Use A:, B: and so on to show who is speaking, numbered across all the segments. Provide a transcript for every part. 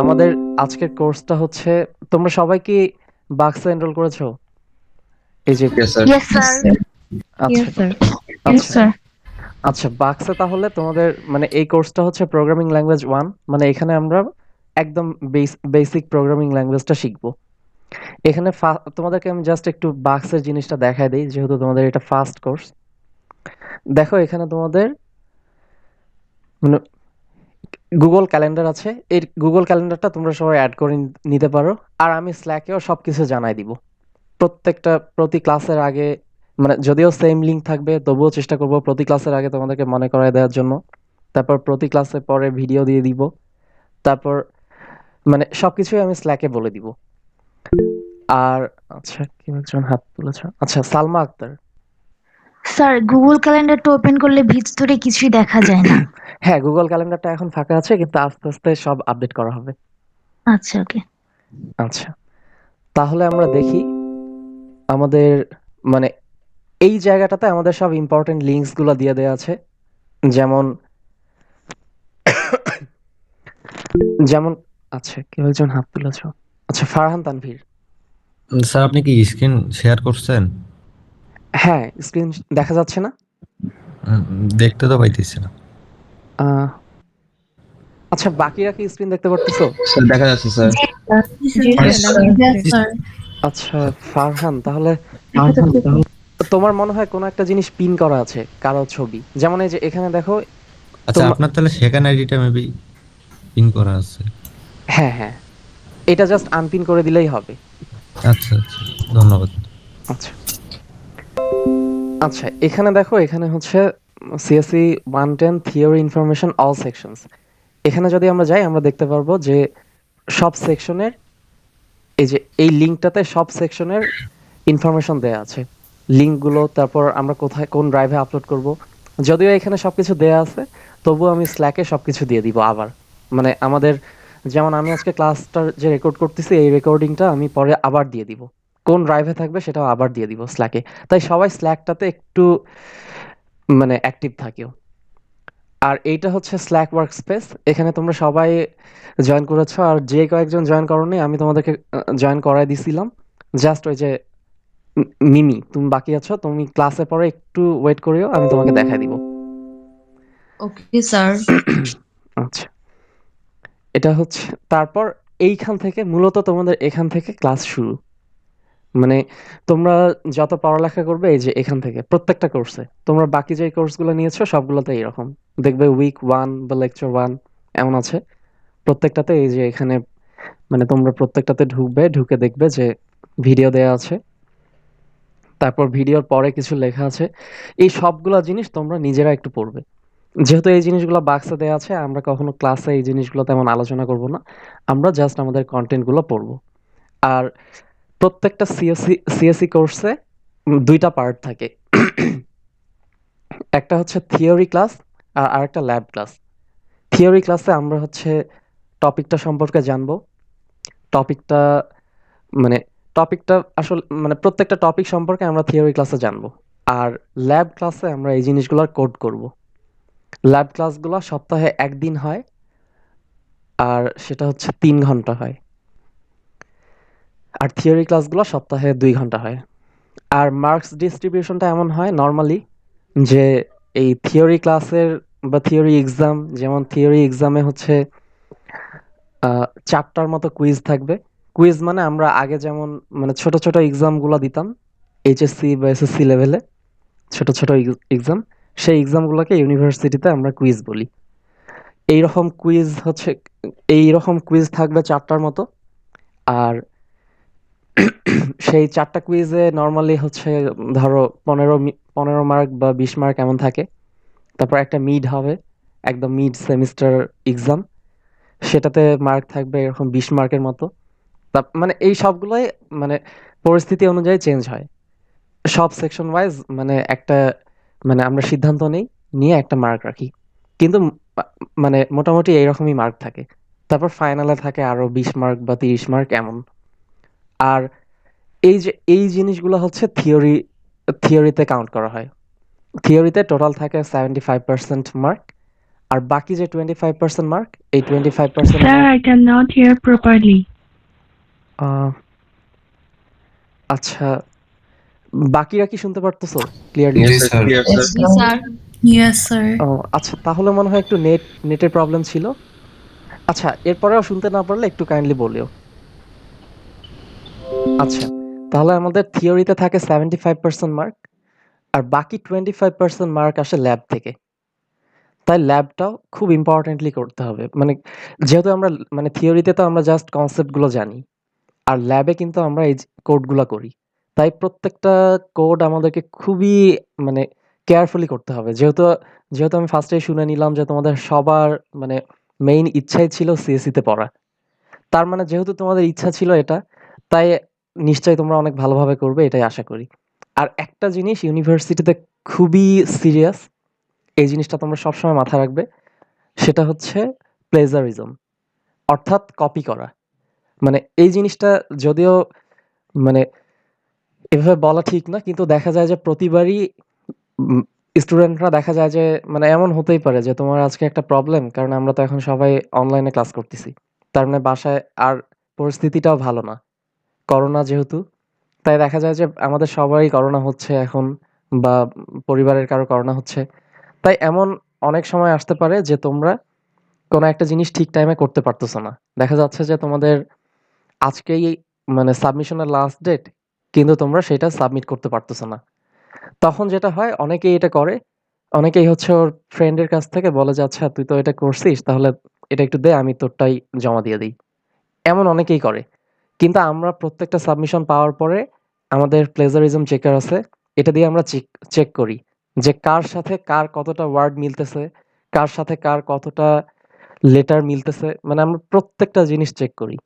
A: আমাদের আজকের কোর্সটা হচ্ছে, তোমরা সবাই কি বাক্সে এনরোল করেছো? এই যে
B: Yes, sir.
C: Yes,
D: Yes,
C: sir.
D: sir.
A: আচ্ছা
C: Yes, sir.
D: Yes,
A: আচ্ছা
D: sir.
A: আচ্ছা, বাক্সে তাহলে তোমাদের মানে এই কোর্সটা হচ্ছে প্রোগ্রামিং ল্যাঙ্গুয়েজ 1। মানে এখানে আমরা একদম বেসিক প্রোগ্রামিং ল্যাঙ্গুয়েজটা শিখবো। এখানে তোমাদেরকে আমি জাস্ট একটু বাক্সের জিনিসটা দেখায় দিই, যেহেতু তোমাদের এটা ফার্স্ট কোর্স। দেখো এখানে তোমাদের মানে গুগল ক্যালেন্ডার আছে। এই গুগল ক্যালেন্ডারটা তোমরা সবাই অ্যাড করে নিতে পারো। আর আমি স্ল্যাকেও সবকিছু জানাই দিব প্রত্যেকটা, প্রতি ক্লাসের আগে। মানে যদিও সেম লিঙ্ক থাকবে, তবুও চেষ্টা করব প্রতি ক্লাসের আগে তোমাদেরকে মনে করায় দেওয়ার জন্য। তারপর প্রতি ক্লাসে পরে ভিডিও দিয়ে দিব। তারপর মানে সবকিছুই আমি স্ল্যাকে বলে দিব। আর আচ্ছা, কেউ একজন হাত তুলেছ, আচ্ছা সালমা আক্তার।
C: স্যার, গুগল ক্যালেন্ডারটা ওপেন করলে ভিতরে কিছুই দেখা যায় না।
A: হ্যাঁ, গুগল ক্যালেন্ডারটা এখন ফাঁকা আছে, কিন্তু আস্তে আস্তে সব আপডেট করা হবে।
C: আচ্ছা, ওকে।
A: আচ্ছা, তাহলে আমরা দেখি আমাদের মানে এই জায়গাটাতে আমাদের সব ইম্পর্টেন্ট লিঙ্কস গুলো দিয়ে দেওয়া আছে। যেমন যেমন আচ্ছা, কেউ একজন হাত তুলেছ, আচ্ছা ফারহান তানভীর।
B: স্যার আপনি কি স্ক্রিন শেয়ার করছেন?
A: হ্যাঁ, স্ক্রিন দেখা যাচ্ছে না?
B: দেখতে তো পাইতেছি না।
A: আহ, আচ্ছা, বাকিরা কি স্ক্রিন দেখতে পারতেছো?
B: স্যার দেখা যাচ্ছে স্যার।
C: জি, স্যার।
D: জি
C: জি,
D: স্যার,
C: স্যার।
D: দেখা
C: Yes,
D: যাচ্ছে।
C: sir.
A: আচ্ছা ফারহান, তাহলে তোমার মনে হয় কোনো একটা জিনিস পিন করা আছে, কারো ছবি। যেমন এই যে এখানে দেখো।
B: আচ্ছা
A: তোমার
B: আপনার তাহলে সেকেন্ড আইডিটা মেবি পিন করা আছে।
A: হ্যাঁ হ্যাঁ, এটা জাস্ট আনপিন করে দিলেই হবে।
B: আচ্ছা আচ্ছা, ধন্যবাদ।
A: আচ্ছা আচ্ছা, এখানে দেখো, এখানে হচ্ছে CSC 110 theory information all sections. এখানে যদি আমরা যাই, আমরা দেখতে পারবো যে সব সেকশনের এই যে এই লিঙ্কটাতে সব সেকশনের ইনফরমেশন দেয়া আছে, লিঙ্কগুলো। তারপর আমরা কোথায় কোন ড্রাইভে আপলোড করব। যদিও এখানে সবকিছু দেয়া আছে, তবুও আমি স্ল্যাকে সবকিছু দিয়ে দিব আবার। মানে আমাদের, যেমন আমি আজকে ক্লাসটার যে রেকর্ড করতেছি, এই রেকর্ডিংটা আমি পরে আবার দিয়ে দিব। কোন ড্রাইভে থাকবে সেটাও আবার দিয়ে দিব স্ল্যাকে। তাই সবাই স্ল্যাকটাতে একটু মানে অ্যাক্টিভ থাকিও। আর এইটা হচ্ছে স্ল্যাক ওয়ার্ক স্পেস। এখানে তোমরা সবাই জয়েন করেছো, আর যে কয়েকজন জয়েন করোনি আমি তোমাদেরকে জয়েন করাই দিছিলাম। জাস্ট ওই যে মিমি, তুমি বাকি আছো, তুমি ক্লাসে পরে একটু ওয়েট করিও, আমি তোমাকে দেখাই দিব।
D: Okay sir.
A: আচ্ছা, এটা হচ্ছে তারপর এইখান থেকে মূলত তোমাদের এখান থেকে ক্লাস শুরু। মানে তোমরা যত পড়ালেখা করবে, এই যে এখান থেকে প্রত্যেকটা কোর্সে, তোমরা বাকি যে কোর্সগুলো নিয়েছো সবগুলোতে এরকম দেখবে উইক 1 বা লেকচার 1 এমন আছে। প্রত্যেকটাতে এই যে এখানে মানে তোমরা প্রত্যেকটাতে ঢুকবে, ঢুকে দেখবে যে ভিডিও দেয়া আছে। তারপর ভিডিওর পরে কিছু লেখা আছে। এই সবগুলা জিনিস তোমরা নিজেরা একটু পড়বে। যেহেতু এই জিনিসগুলো বাক্সে দেয়া আছে, আমরা কখনো ক্লাসে এই জিনিসগুলো তেমন আলোচনা করব না। আমরা জাস্ট আমাদের কন্টেন্ট গুলো পড়বো। আর প্রত্যেকটা সিএসসি কোর্সে 2টা পার্ট থাকে। একটা হচ্ছে থিওরি ক্লাস, আর আরেকটা ল্যাব ক্লাস। থিওরি ক্লাসে আমরা হচ্ছে টপিকটা সম্পর্কে জানবো। টপিকটা মানে টপিকটা আসলে মানে প্রত্যেকটা টপিক সম্পর্কে আমরা থিওরি ক্লাসে জানবো। আর ল্যাব ক্লাসে আমরা এই জিনিসগুলোর কোড করব। ল্যাব ক্লাসগুলো সপ্তাহে একদিন হয়, আর সেটা হচ্ছে 3 ঘন্টা হয়। আর থিওরি ক্লাসগুলো সপ্তাহে 2 ঘন্টা হয়। আর মার্কস ডিস্ট্রিবিউশনটা এমন হয় নর্মালি যে এই থিওরি ক্লাসের বা থিওরি এক্সাম, যেমন থিওরি এক্সামে হচ্ছে 4টার মতো কুইজ থাকবে। কুইজ মানে আমরা আগে যেমন মানে ছোট ছোট এক্সামগুলো দিতাম এইচএসসি বা এসএসসি লেভেলে, ছোট ছোট এক্সাম। সেই এক্সামগুলোকে ইউনিভার্সিটিতে আমরা কুইজ বলি। এইরকম কুইজ হচ্ছে, এইরকম কুইজ থাকবে 4টার মতো। আর সেই 4টা কুইজে নর্মালি হচ্ছে ধরো 15 মার্ক বা 20 মার্ক এমন থাকে। তারপর একটা মিড হবে, একদম মিড সেমিস্টার এক্সাম। সেটাতে মার্ক থাকবে এরকম 20 মার্কের মতো। মানে এই সবগুলোই মানে পরিস্থিতি অনুযায়ী চেঞ্জ হয়। সব সেকশন ওয়াইজ মানে একটা মানে আমরা সিদ্ধান্ত নেই, নিয়ে একটা মার্ক রাখি। কিন্তু মানে মোটামুটি এইরকমই মার্ক থাকে। তারপর ফাইনালে থাকে আরো 20 মার্ক বা 30 মার্ক এমন। আর এই যে এই জিনিসগুলো হচ্ছে থিওরিতে কাউন্ট করা হয়। থিওরিতে টোটাল থাকে 75% মার্ক। আর বাকি যে 25% মার্ক, এই 25%
E: Sir,
A: mark
E: I cannot hear properly.
A: আচ্ছা, বাকিরা কি শুনতে পারতেছো clearly?
B: Yes, sir.
D: Yes, sir.
C: Yes, sir.
A: আচ্ছা, তাহলে মনে হয় একটু নেটের প্রবলেম ছিল। আচ্ছা, এরপরেও শুনতে না পারলে একটু কাইন্ডলি বলিও। আচ্ছা, তাহলে আমাদের থিওরিতে থাকে 75% মার্ক, আর বাকি 25% মার্ক আসে ল্যাব থেকে। তাই ল্যাবটাও খুব ইম্পর্টেন্টলি করতে হবে। মানে যেহেতু আমরা মানে থিওরিতে তো আমরা জাস্ট কনসেপ্ট গুলো জানি, আর ল্যাবে কিন্তু আমরা এই কোডগুলা করি। তাই প্রত্যেকটা কোড আমাদেরকে খুবই মানে কেয়ারফুলি করতে হবে। যেহেতু যেহেতু আমি ফার্স্টেই শুনে নিলাম যে তোমাদের সবার মানে মেইন ইচ্ছাই ছিল সিএসসি তে পড়া। তার মানে যেহেতু তোমাদের ইচ্ছা ছিল এটা, তাই নিশ্চয়ই তোমরা অনেক ভালোভাবে করবে এটাই আশা করি। আর একটা জিনিস ইউনিভার্সিটিতে খুবই সিরিয়াস, এই জিনিসটা তোমরা সবসময় মাথায় রাখবে, সেটা হচ্ছে প্লেজারিজম, অর্থাৎ কপি করা। মানে এই জিনিসটা যদিও মানে এভাবে বলা ঠিক না, কিন্তু দেখা যায় যে প্রতিবারই স্টুডেন্টরা দেখা যায় যে মানে এমন হতেই পারে যে তোমার আজকে একটা প্রবলেম, কারণ আমরা তো এখন সবাই অনলাইনে ক্লাস করতেছি, তার মানে বাসায় আর পরিস্থিতিটাও ভালো না, করোনা যেহেতু। তাই দেখা যায় যে আমাদের সবারই করোনা হচ্ছে এখন, বা পরিবারের কারো করোনা হচ্ছে। তাই এমন অনেক সময় আসতে পারে যে তোমরা কোনো একটা জিনিস ঠিক টাইমে করতে পারতেছো না। দেখা যাচ্ছে যে তোমাদের আজকেই মানে সাবমিশনের লাস্ট ডেট, কিন্তু তোমরা সেটা সাবমিট করতে পারতেছো না। তখন যেটা হয়, অনেকেই এটা করে, অনেকেই হচ্ছে ওর ফ্রেন্ডের কাছ থেকে বলে যে আচ্ছা তুই তো এটা করছিস, তাহলে এটা একটু দে, আমি তোরটাই জমা দিয়ে দিই। এমন অনেকেই করে। কিন্তু আমরা প্রত্যেকটা সাবমিশন পাওয়ার পরে আমাদের প্লেজারিজম চেকার আছে, এটা দিয়ে আমরা চেক চেক করি যে কার সাথে কার কতটা ওয়ার্ড মিলতেছে, কার সাথে কার কতটা লেটার মিলতেছে, মানে আমরা প্রত্যেকটা জিনিস চেক করি।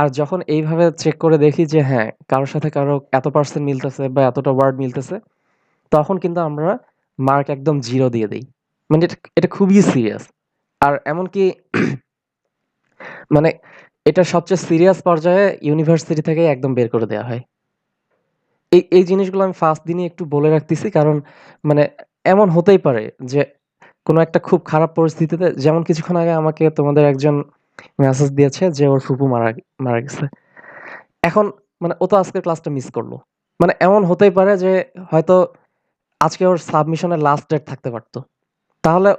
A: আর যখন এইভাবে চেক করে দেখি যে হ্যাঁ, কারোর সাথে কারো এত পার্সেন্ট মিলতেছে বা এতটা ওয়ার্ড মিলতেছে, তখন কিন্তু আমরা মার্ক একদম 0 দিয়ে দেই। মানে এটা এটা খুবই সিরিয়াস। আর এমনকি মানে এটা সবচেয়ে সিরিয়াস পর্যায়ে ইউনিভার্সিটি থেকে একদম বের করে দেওয়া হয়। এই জিনিসগুলো আমি ফার্স্ট দিনই একটু বলে রাখতেছি, কারণ মানে এমন হতেই পারে যে কোনো একটা খুব খারাপ পরিস্থিতিতে, যেমন কিছুক্ষণ আগে আমাকে তোমাদের একজন মেসেজ দিয়েছে যে ওর ফুপু মারা মারা গেছে। এখন মানে ও তো আজকের ক্লাসটা মিস করলো। মানে এমন হতেই পারে যে হয়তো আজকে ওর সাবমিশনের লাস্ট ডেট থাকতে পারতো। তাহলে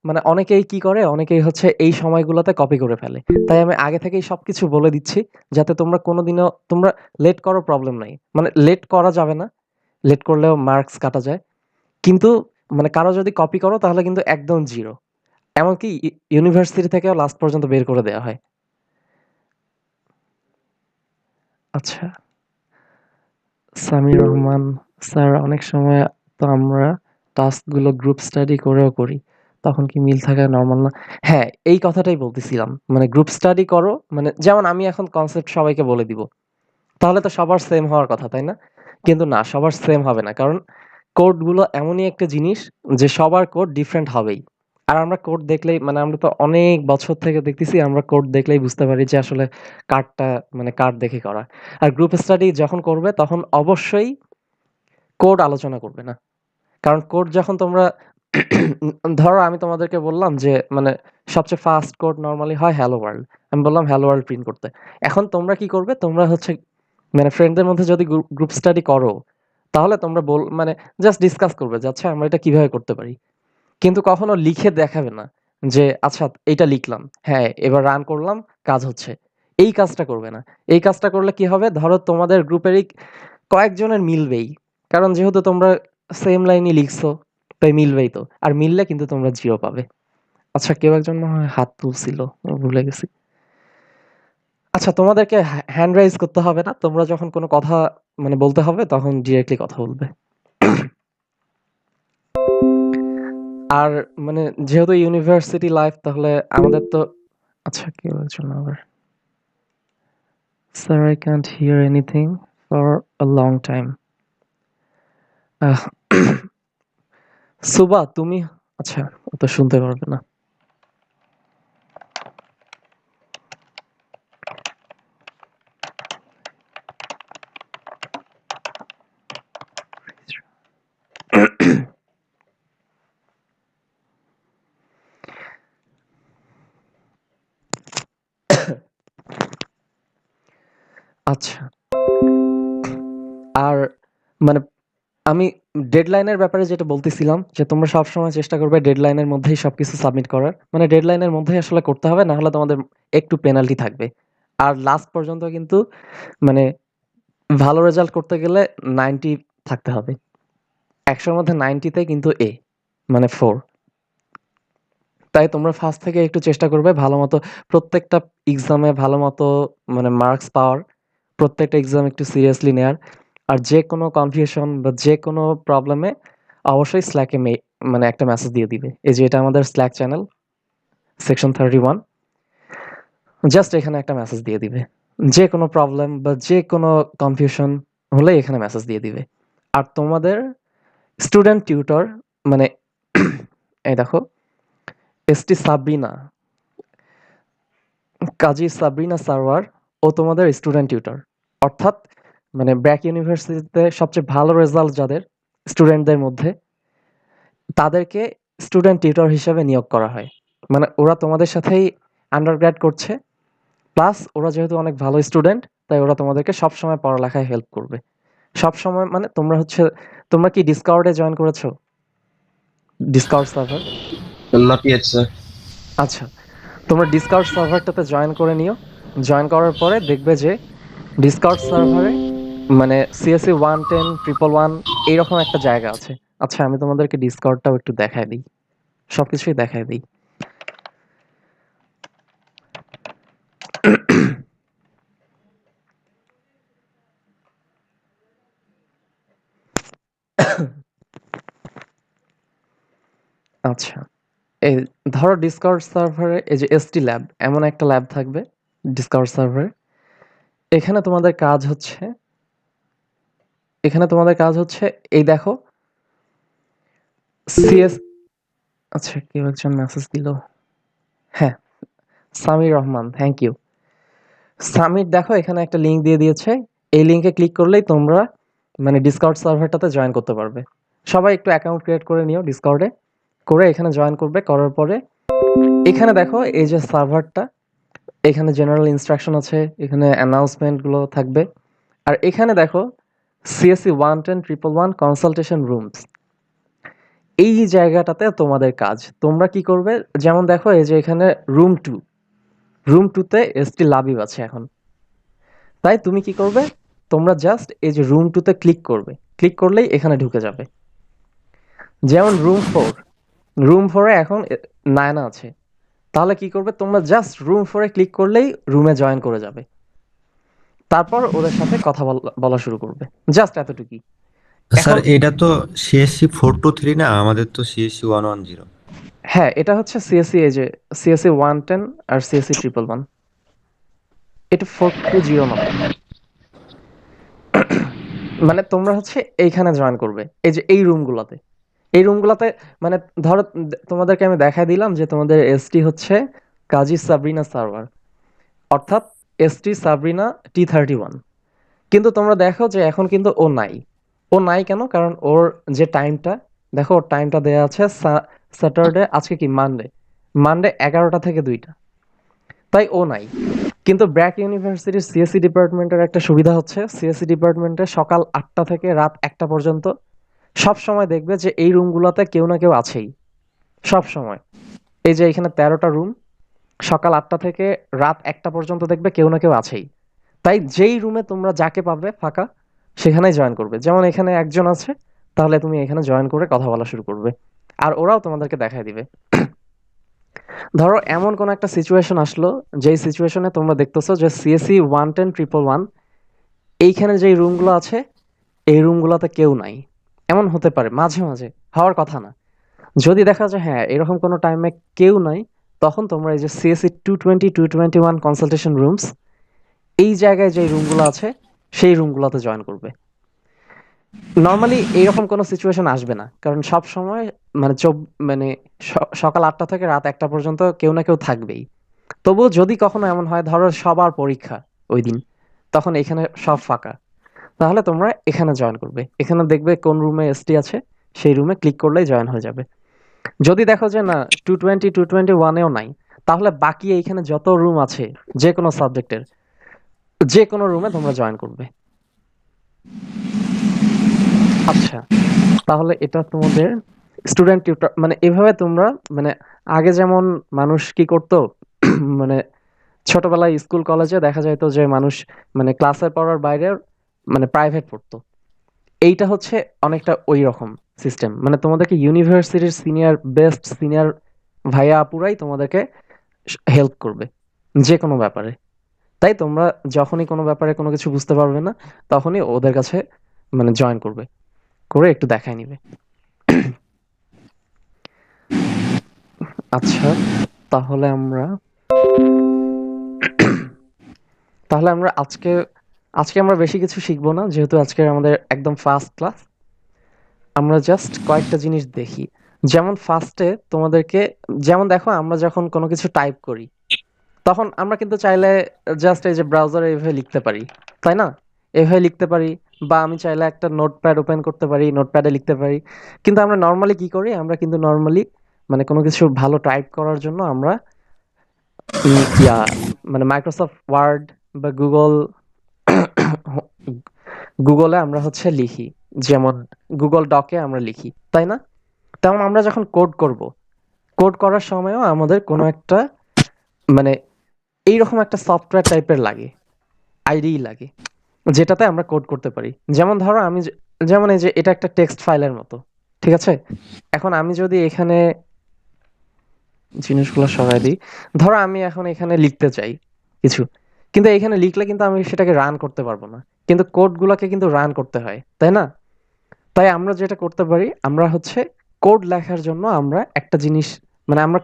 A: মানে অনেকেই কি করে, অনেকেই হচ্ছে এই সময়গুলোতে কপি করে ফেলে। তাই আমি আগে থেকেই সবকিছু বলে দিচ্ছি, যাতে তোমরা কোনোদিনও তোমরা লেট করো, প্রবলেম নাই। মানে লেট করা যাবে না, লেট করলেও মার্কস কাটা যায়। কিন্তু মানে কারো যদি কপি করো তাহলে কিন্তু একদম 0। এমনকি ইউনিভার্সিটি থেকেও লাস্ট পর্যন্ত বের করে দেওয়া হয়। আচ্ছা, সামির রহমান স্যার, অনেক সময় তো আমরা টাস্কগুলো গ্রুপ স্টাডি করেও করি, তখন কি মিল থাকা নরমাল না? হ্যাঁ, এই কথাটাই বলতেছিলাম। মানে গ্রুপ স্টাডি করো, মানে যেমন আমি এখন কনসেপ্ট সবাইকে বলে দিব, তাহলে তো সবার সেম হওয়ার কথা, তাই না? কিন্তু না, সবার সেম হবে না, কারণ কোড গুলো এমনই একটা জিনিস যে সবার কোড ডিফারেন্ট হবেই। আর আমরা কোড দেখলেই মানে আমরা তো অনেক বছর থেকে দেখতেছি, আমরা কোড দেখলেই বুঝতে পারি যে আসলে কার্ডটা মানে কার্ড দেখে করা। আর গ্রুপ স্টাডি যখন করবে তখন অবশ্যই কোড আলোচনা করবে না, কারণ কোড যখন তোমরা ধরো আমি তোমাদেরকে বললাম যে মানে সবচেয়ে ফাস্ট কোড নরমালি হয় হ্যালো ওয়ার্ল্ড, আমি বললাম হ্যালো ওয়ার্ল্ড প্রিন্ট করতে। এখন তোমরা কি করবে, তোমরা হচ্ছে মানে ফ্রেন্ডদের মধ্যে যদি গ্রুপ স্টাডি করো, তাহলে তোমরা মানে জাস্ট ডিসকাস করবে যে আচ্ছা আমরা এটা কিভাবে করতে পারি, কিন্তু কখনো লিখে দেখাবে না যে আচ্ছা এইটা লিখলাম, হ্যাঁ এবার রান করলাম, কাজ হচ্ছে। এই কাজটা করবে না। এই কাজটা করলে কি হবে, ধরো তোমাদের গ্রুপেরই কয়েকজনের মিলবেই, কারণ যেহেতু তোমরা সেম লাইনই লিখছো, তাই মিলবেই তো। আর মিললে কিন্তু তোমরা 0 পাবে। আচ্ছা, কেউ একজন মনে হয় হাত তুলছিল, ভুলে গেছি। আচ্ছা, তোমাদেরকে হ্যান্ড রাইজ করতে হবে না, তোমরা যখন কোনো কথা মানে বলতে হবে তখন ডিরেক্টলি কথা বলবে। আর মানে যেহেতু ইউনিভার্সিটি লাইফ, তাহলে আমাদের তো আচ্ছা, কেউ একজন আবার sir, I can't hear anything for a long time. Suba, তুমি আচ্ছা, ও তো শুনতে পারবে না। আচ্ছা। আর মানে আমি ডেডলাইনের ব্যাপারে যেটা বলতেছিলাম যে তোমরা সবসময় চেষ্টা করবে ডেডলাইনের মধ্যেই সবকিছু সাবমিট করার। মানে ডেডলাইনের মধ্যেই আসলে করতে হবে, না হলে তোমাদের একটু পেনাল্টি থাকবে। আর লাস্ট পর্যন্ত কিন্তু মানে ভালো রেজাল্ট করতে গেলে 90 থাকতে হবে। ১০০ র মধ্যে 90 তে কিন্তু এ মানে 4। তাই তোমরা ফার্স্ট থেকে একটু চেষ্টা করবে ভালোমতো প্রত্যেকটা এক্সামে ভালোমতো মানে মার্কস পাওয়ার, প্রত্যেকটা এক্সাম একটু সিরিয়াসলি নেয়ার। আর যেকোনো কনফিউশন বা যেকোনো প্রবলেমে অবশ্যই স্ল্যাকে মানে একটা মেসেজ দিয়ে দিবে। এই যে এটা আমাদের স্ল্যাক চ্যানেল সেকশন 31, জাস্ট এখানে একটা মেসেজ দিয়ে দিবে। যেকোনো প্রবলেম বা যেকোনো কনফিউশন হলে এখানে মেসেজ দিয়ে দিবে। আর তোমাদের স্টুডেন্ট টিউটর মানে এই দেখো এসটি সাবরিনা, কাজী সাবরিনা সারোয়ার, ও তোমাদের স্টুডেন্ট টিউটর। অর্থাৎ মানে ব্র্যাক ইউনিভার্সিটিতে সবচেয়ে ভালো রেজাল্ট যাদের স্টুডেন্টদের মধ্যে, তাদেরকে স্টুডেন্ট টিউটর হিসেবে নিয়োগ করা হয়। মানে ওরা তোমাদের সাথেই আন্ডারগ্র্যাড করছে, প্লাস ওরা যেহেতু অনেক ভালো স্টুডেন্ট, তাই ওরা তোমাদেরকে সবসময় পড়ালেখায় হেল্প করবে। সবসময় মানে তোমরা কি ডিসকর্ডে জয়েন করেছো? Discord server?
B: Not yet, sir.
A: আচ্ছা, তোমরা ডিসকর্ড সার্ভারটাতে জয়েন করে নিও। জয়েন করার পরে দেখবে যে ডিসকর্ড সার্ভারে মানে সিএসসি 110 111 এইরকম একটা জায়গা আছে। আচ্ছা, আমি তোমাদেরকে ডিসকর্ডটাও একটু দেখায় দিই, সবকিছুই দেখায় দিই। আচ্ছা, এই ধরো ডিসকর্ড সার্ভারে এই যে এসটি ল্যাব এমন একটা ল্যাব থাকবে ডিসকর্ড সার্ভারে। এখানে তোমাদের কাজ হচ্ছে এই দেখো সিএস, আচ্ছা কেউ একজন মেসেজ দিল। হ্যাঁ, সামির রহমান, থ্যাংক ইউ। সামির দেখো এখানে একটা লিংক দিয়ে দিয়েছে। এই লিংকে ক্লিক করলেই তোমরা মানে ডিসকর্ড সার্ভারটাতে জয়েন করতে পারবে। সবাই একটু অ্যাকাউন্ট ক্রিয়েট করে নিও ডিসকর্ডে, করে এখানে জয়েন করবে। করার পরে এখানে দেখো এই যে সার্ভারটা, এখানে জেনারেল ইনস্ট্রাকশন আছে, এখানে অ্যানাউন্সমেন্ট গুলো থাকবে। আর এখানে দেখো সিএসসি 110 111 কনসালটেশন রুমস, এই জায়গাটাতে তোমাদের কাজ। তোমরা কি করবে, যেমন দেখো এই যে এখানে রুম 2 তে এসটি লাবিব আছে এখন। তাই তুমি কি করবে, তোমরা জাস্ট এই যে রুম 2 তে ক্লিক করবে, ক্লিক করলেই এখানে ঢুকে যাবে। যেমন রুম 4 এ এখন নায়না আছে। তাহলে কি করবে, তোমরা জাস্ট রুম 4 এ ক্লিক করলেই রুমে জয়েন করে যাবে। তারপর ওদের সাথে কথা বলা শুরু করবে, জাস্ট এতটুকুই।
B: স্যার
A: এখন
B: এটা তো সিএসসি 423 না, আমাদের তো সিএসসি 110।
A: হ্যাঁ, এটা হচ্ছে সিএসসি, এই যে সিএসসি 110 আর সিএসসি 111, এটা 420 নয়। মানে তোমরা হচ্ছে এইখানে জয়েন করবে, এই যে এই রুমগুলাতে মানে ধরো তোমাদেরকে আমি দেখাই দিলাম যে তোমাদের এসটি হচ্ছে কাজী সাবরিনা সারোয়ার, অর্থাৎ এসটি সাবরিনা T31। কিন্তু তোমরা দেখো যে এখন কিন্তু ও নাই কেন, কারণ ওর যে টাইমটা দেখো, ওর টাইমটা দেয়া আছে স্যাটারডে, আজকে কি মানডে 11টা থেকে 2টা, তাই ও নাই। কিন্তু ব্র্যাক ইউনিভার্সিটির সিএসসি ডিপার্টমেন্টের একটা সুবিধা হচ্ছে, সিএসসি ডিপার্টমেন্টে সকাল 8টা থেকে রাত 1টা পর্যন্ত সব সময় দেখবে যে এই রুমগুলোতে কেউ না কেউ আছেই, সব সময়। এই যে এখানে 13টা রুম, সকাল 8টা থেকে রাত 1টা পর্যন্ত দেখবে কেউ না কেউ আছেই। তাই যেই রুমে তোমরা যাকে পাবে ফাঁকা, সেখানেই জয়েন করবে। যেমন এখানে একজন আছে, তাহলে তুমি এখানে জয়েন করে কথা বলা শুরু করবে, আর ওরাও তোমাদেরকে দেখায় দিবে। ধরো এমন কোন একটা সিচুয়েশন আসলো, যেই সিচুয়েশনে তোমরা দেখতেছো যে সিএসসি 110 111 এইখানে যেই রুমগুলো আছে, এই রুমগুলোতে কেউ নাই। এমন হতে পারে, মাঝে মাঝে, হওয়ার কথা না। যদি দেখা যায় হ্যাঁ এরকম কোনো টাইমে কেউ নাই, তখন তোমরা এই যে সিএসসি 220 221 কনসালটেশন রুমস, এই জায়গায় যে রুমগুলো আছে সেই রুমগুলোতে জয়েন করবে। নর্মালি এইরকম কোনো সিচুয়েশন আসবে না, কারণ সব সময় মানে মানে সকাল 8টা থেকে রাত 1টা পর্যন্ত কেউ না কেউ থাকবেই। তবুও যদি কখনো এমন হয়, ধরো সবার পরীক্ষা ওই দিন, তখন এখানে সব ফাঁকা, তাহলে তোমরা এখানে জয়েন করবে। এখানে দেখবে কোন রুমে এসটি আছে, সেই রুমে ক্লিক করলেই জয়েন হয়ে যাবে। যদি দেখো যে না 220 221-এও নাই, তাহলে বাকি এইখানে যত রুম আছে যে কোনো সাবজেক্টের, যে কোনো রুমে তোমরা জয়েন করবে। আচ্ছা, তাহলে এটা তোমাদের স্টুডেন্ট টিউটর, মানে এভাবে তোমরা, মানে আগে যেমন মানুষ কি করতো মানে ছোটবেলায় স্কুল কলেজে দেখা যাইতো যে মানুষ মানে ক্লাসে পড়ার বাইরে মানে প্রাইভেট পড়তো। এইটা হচ্ছে অনেকটা ওই রকম সিস্টেম, মানে তোমাদেরকে ইউনিভার্সিটির সিনিয়র, বেস্ট সিনিয়র ভাইয়া আপুরাই তোমাদেরকে হেল্প করবে যে কোনো ব্যাপারে। তাই তোমরা যখনই কোনো ব্যাপারে কোনো কিছু বুঝতে পারবে না, তখনই ওদের কাছে মানে জয়েন করবে, করে একটু দেখায় নিবে। আচ্ছা, তাহলে আমরা তাহলে আমরা আজকে আজকে আমরা বেশি কিছু শিখবো না, যেহেতু আজকে আমাদের একদম ফার্স্ট ক্লাস। আমরা জাস্ট কয়েকটা জিনিস দেখি। যেমন ফার্স্টে তোমাদেরকে, যেমন দেখো আমরা যখন কোনো কিছু টাইপ করি, তখন আমরা কিন্তু চাইলে জাস্ট এই যে ব্রাউজারে এভাবে লিখতে পারি, তাই না? এভাবে লিখতে পারি, বা আমি চাইলে একটা নোটপ্যাড ওপেন করতে পারি, নোটপ্যাডে লিখতে পারি। কিন্তু আমরা নর্মালি কি করি, আমরা কিন্তু নর্মালি মানে কোনো কিছু ভালো টাইপ করার জন্য আমরা ইয়া মানে মাইক্রোসফট ওয়ার্ড বা গুগলে আমরা হচ্ছে লিখি, যেমন গুগল ডকে আমরা লিখি, তাই না? তেমন আমরা যখন কোড করব, কোড করার সময়ও আমাদের কোনো একটা মানে এইরকম একটা সফটওয়্যার টাইপের লাগে, আইডিই লাগে, যেটাতে আমরা কোড করতে পারি। যেমন ধরো যেমন এই যে এটা একটা টেক্সট ফাইলের মতো, ঠিক আছে? এখন আমি যদি এখানে জিনিসগুলো সরাই দিই, ধরো আমি এখন এখানে লিখতে চাই কিছু, কিন্তু এখানে লিখলে কিন্তু আমি সেটাকে রান করতে পারবো না, কিন্তু কোডগুলোকে কিন্তু রান করতে হয়, তাই না? তাই আমরা যেটা করতে পারি, আমরা হচ্ছে কোড লেখার জন্য আমরা একটা জিনিস, মানে আমরা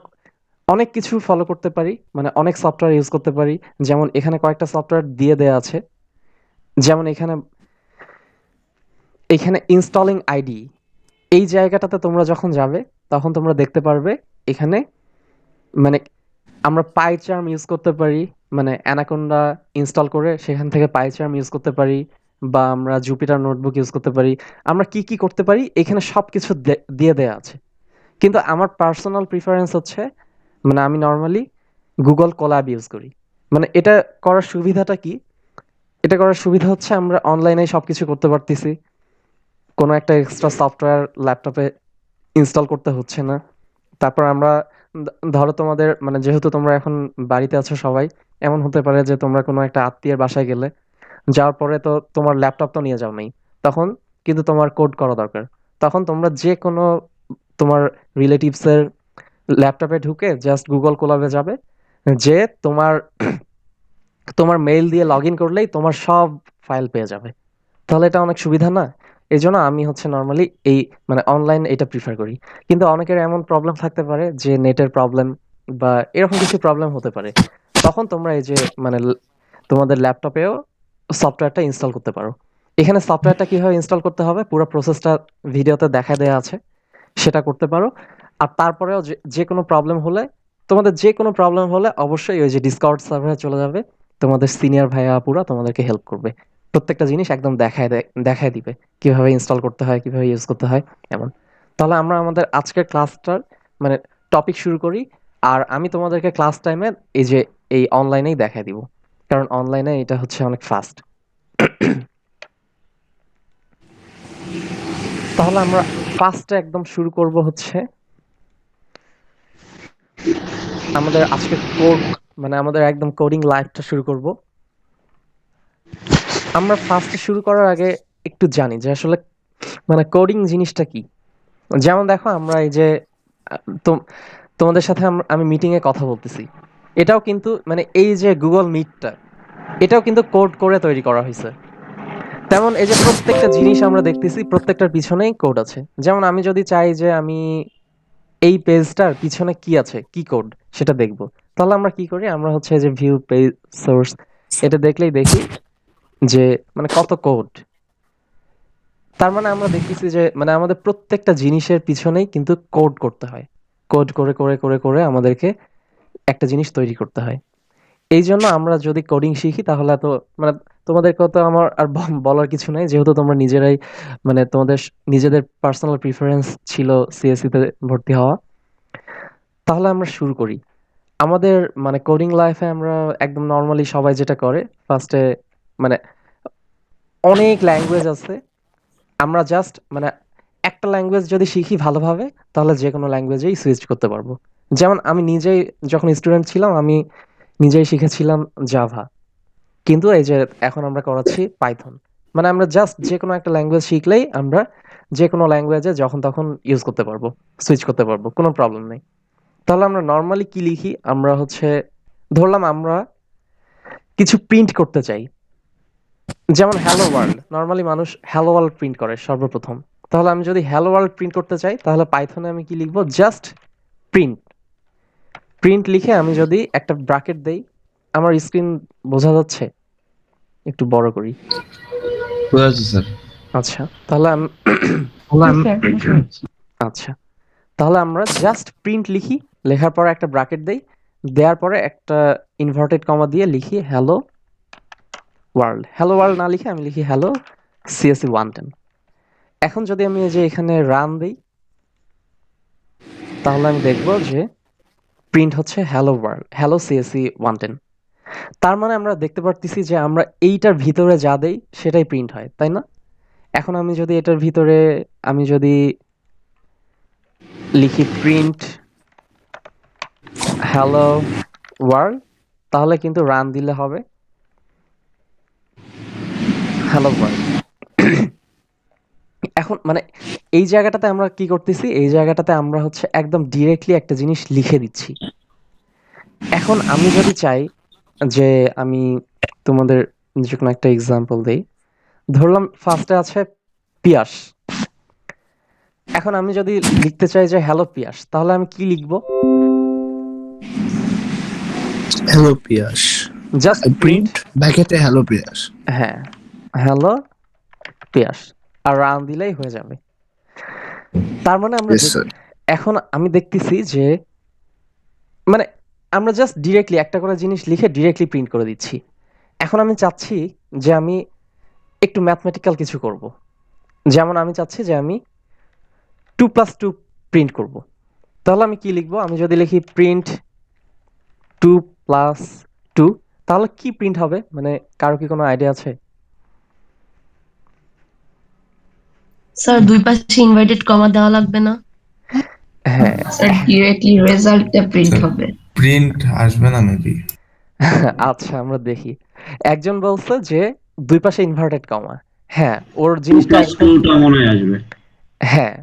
A: অনেক কিছু ফলো করতে পারি, মানে অনেক সফটওয়্যার ইউজ করতে পারি। যেমন এখানে কয়েকটা সফটওয়্যার দিয়ে দেয়া আছে, যেমন এখানে এখানে ইনস্টলিং আইডি, এই জায়গাটাতে তোমরা যখন যাবে, তখন তোমরা দেখতে পারবে এখানে মানে আমরা পাইচার্ম ইউজ করতে পারি, মানে অ্যানাকোন্ডা ইনস্টল করে সেখান থেকে পাইচার্ম ইউজ করতে পারি, বা আমরা জুপিটার নোটবুক ইউজ করতে পারি। আমরা কি কি করতে পারি এখানে সবকিছু দিয়ে দেয়া আছে। কিন্তু আমার পার্সোনাল প্রিফারেন্স হচ্ছে, মানে আমি নর্মালি গুগল কোল্যাব ইউজ করি। মানে এটা করার সুবিধাটা কি? এটা করার সুবিধা হচ্ছে আমরা অনলাইনে সবকিছু করতে পারতেছি, কোনো একটা এক্সট্রা সফটওয়্যার ল্যাপটপে ইনস্টল করতে হচ্ছে না। তারপর আমরা ধরো তোমাদের মানে যেহেতু তোমরা এখন বাড়িতে আছো সবাই, এমন হতে পারে যে তোমরা কোনো একটা আত্মীয়ের বাসায় গেলে, যাওয়ার পরে তো তোমার ল্যাপটপ তো নিয়ে যাও নাই, তখন কিন্তু তোমার কোড করা দরকার। তখন তোমরা যে কোনো তোমার রিলেটিভসের ল্যাপটপে ঢুকে জাস্ট গুগল কোলাবে যাবে, যে তোমার তোমার মেইল দিয়ে লগ ইন করলেই তোমার সব ফাইল পেয়ে যাবে। তাহলে এটা অনেক সুবিধা না? এই জন্য আমি হচ্ছে নর্মালি এই মানে অনলাইন এটা প্রিফার করি। কিন্তু অনেকের এমন প্রবলেম থাকতে পারে যে নেটের প্রবলেম বা এরকম কিছু প্রবলেম হতে পারে, তখন তোমরা এই যে মানে তোমাদের ল্যাপটপেও সফটওয়্যারটা ইনস্টল করতে পারো। এখানে সফটওয়্যারটা কিভাবে ইনস্টল করতে হবে পুরো প্রসেসটা ভিডিওতে দেখা দেওয়া আছে, সেটা করতে পারো। আর তারপরেও যে কোনো প্রবলেম হলে, তোমাদের যে কোনো প্রবলেম হলে অবশ্যই ওই যে ডিসকর্ড সার্ভারে চলে যাবে, তোমাদের সিনিয়র ভাইয়া আপুরা তোমাদেরকে হেল্প করবে, প্রত্যেকটা জিনিস একদম দেখায় দিবে কিভাবে ইনস্টল করতে হয়, কিভাবে ইউজ করতে হয়, এমন। তাহলে আমরা আমাদের আজকের ক্লাসটার মানে টপিক শুরু করি। আর আমি তোমাদেরকে ক্লাস টাইমে এই যে এই অনলাইনেই দেখায় দিব, কারণ অনলাইনে এটা হচ্ছে অনেক ফাস্ট। তাহলে আমরা ফার্স্টে একদম শুরু করব হচ্ছে আমাদের আজকে কোড, মানে আমাদের একদম কোডিং লাইফটা শুরু করব। আমরা ফার্স্টে শুরু করার আগে একটু জানি যে আসলে মানে কোডিং জিনিসটা কি। যেমন দেখো আমরা এই যে তো তোমাদের সাথে আমি মিটিং এ কথা বলতেছি, এটাও কিন্তু মানে এই যে গুগল মিটটা, এটাও কিন্তু কোড করে তৈরি করা হয়েছে। তেমন এই যে প্রত্যেকটা জিনিস আমরা দেখতেছি, প্রত্যেকটার পিছনেই কোড আছে। যেমন আমি যদি চাই যে আমি এই পেজটার পিছনে কি আছে, কি কোড, সেটা দেখব, তাহলে আমরা কি করি, আমরা হচ্ছে যে ভিউ পেজ সোর্স, এটা দেখলেই দেখি যে মানে কত কোড। তার মানে আমরা দেখতেছি যে মানে আমাদের প্রত্যেকটা জিনিসের পিছনেই কিন্তু কোড করতে হয়, কোড করে করে করে করে আমাদেরকে একটা জিনিস তৈরি করতে হয়। এই জন্য আমরা যদি কোডিং শিখি তাহলে তো মানে তোমাদেরকে তো আমার আর বলার কিছু নাই, যেহেতু তোমরা নিজেরাই মানে তোমাদের নিজেদের পার্সোনাল প্রিফারেন্স ছিল সিএসসি তে ভর্তি হওয়া। তাহলে আমরা শুরু করি আমাদের মানে কোডিং লাইফে। আমরা একদম নর্মালি সবাই যেটা করে, ফার্স্টে মানে অনেক ল্যাঙ্গুয়েজ আছে। আমরা জাস্ট মানে একটা ল্যাঙ্গুয়েজ যদি শিখি ভালোভাবে তাহলে যেকোনো ল্যাঙ্গুয়েজেই সুইচ করতে পারবো। যেমন আমি নিজেই যখন স্টুডেন্ট ছিলাম আমি নিজেই শিখেছিলাম জাভা। কিন্তু এই যে এখন আমরা করাচ্ছি পাইথন। মানে আমরা জাস্ট যেকোনো একটা ল্যাঙ্গুয়েজ শিখলেই আমরা যেকোনো ল্যাঙ্গুয়েজে যখন তখন ইউজ করতে পারবো, সুইচ করতে পারবো। কোনো প্রবলেম নেই। তাহলে আমরা নরমালি কি লিখি? আমরা হচ্ছে ধরলাম আমরা কিছু প্রিন্ট করতে চাই। যেমন হ্যালো ওয়ার্ল্ড। নরমালি মানুষ হ্যালো ওয়ার্ল্ড প্রিন্ট করে সর্বপ্রথম। তাহলে আমি যদি হ্যালো ওয়ার্ল্ড প্রিন্ট করতে চাই তাহলে পাইথনে আমি কি লিখবো? Just print. প্রিন্ট লিখে আমি যদি একটা ব্র্যাকেট দেই, আমার স্ক্রিন বোঝা যাচ্ছে? একটু বড় করি।
F: বোঝা যাচ্ছে স্যার।
A: আচ্ছা, তাহলে আমি আচ্ছা, তাহলে আমরা জাস্ট প্রিন্ট লিখি, লেখার পরে একটা ব্র্যাকেট দেই, দেওয়ার পরে একটা ইনভার্টেড কমা দিয়ে লিখি হ্যালো ওয়ার্ল্ড। হ্যালো ওয়ার্ল্ড না লিখে আমি লিখি হ্যালো সিএসসি 110। এখন যদি আমি এই যে এখানে রান দিই তাহলে আমি দেখব যে প্রিন্ট হচ্ছে হ্যালো ওয়ার্ল্ড, হ্যালো সিএসসি 110। তার মানে আমরা দেখতে পারতেছি যে আমরা এইটার ভিতরে যা দেই সেটাই প্রিন্ট হয়, তাই না? এখন আমি যদি এটার ভিতরে আমি যদি লিখি প্রিন্ট হ্যালো ওয়ার্ল্ড তাহলে কিন্তু রান দিলে হবে হ্যালো ওয়ার্ল্ড। এখন মানে এই জায়গাটাতে আমরা কি করতেছি? এই জায়গাটাতে আমরা হচ্ছে একদম ডিরেক্টলি একটা জিনিস লিখে দিচ্ছি। এখন আমি যদি চাই যে আমি তোমাদের যে কোনো একটা এক্সাম্পল দেই, ধরলাম ফার্স্টে আছে পিয়াস। এখন আমি যদি লিখতে চাই যে হ্যালো পিয়াস তাহলে আমি কি লিখবো?
G: হ্যালো পিয়াস,
A: জাস্ট প্রিন্ট,
G: প্রিন্ট ব্যাকেটে হ্যালো পিয়াস।
A: হ্যাঁ হ্যালো পিয়াস, আর রান দিলেই হয়ে যাবে। তার মানে আমরা
G: ইয়েস স্যার।
A: এখন আমি দেখতেছি যে মানে আমরা জাস্ট ডিরেক্টলি একটা করে জিনিস লিখে ডিরেক্টলি প্রিন্ট করে দিচ্ছি। এখন আমি চাচ্ছি যে আমি একটু ম্যাথমেটিক্যাল কিছু করব। যেমন আমি চাচ্ছি যে আমি 2+2 প্রিন্ট করব। তাহলে আমি কি লিখবো? আমি যদি লিখি প্রিন্ট 2+2 তাহলে কি প্রিন্ট হবে? মানে কারো কি কোনো আইডিয়া আছে?
D: স্যার দুই পাশে ইনভার্টেড কমা দেওয়া লাগবে না?
A: হ্যাঁ,
H: স্যার ডিরেক্টলি রেজাল্টটা প্রিন্ট
F: স্যার
H: হবে।
F: প্রিন্ট আসবে না মেবি।
A: আচ্ছা আমরা দেখি। একজন বলছে যে দুই পাশে ইনভার্টেড কমা। হ্যাঁ, ওর জিনিসটা একদম
I: মনে হয় আসবে।
A: হ্যাঁ,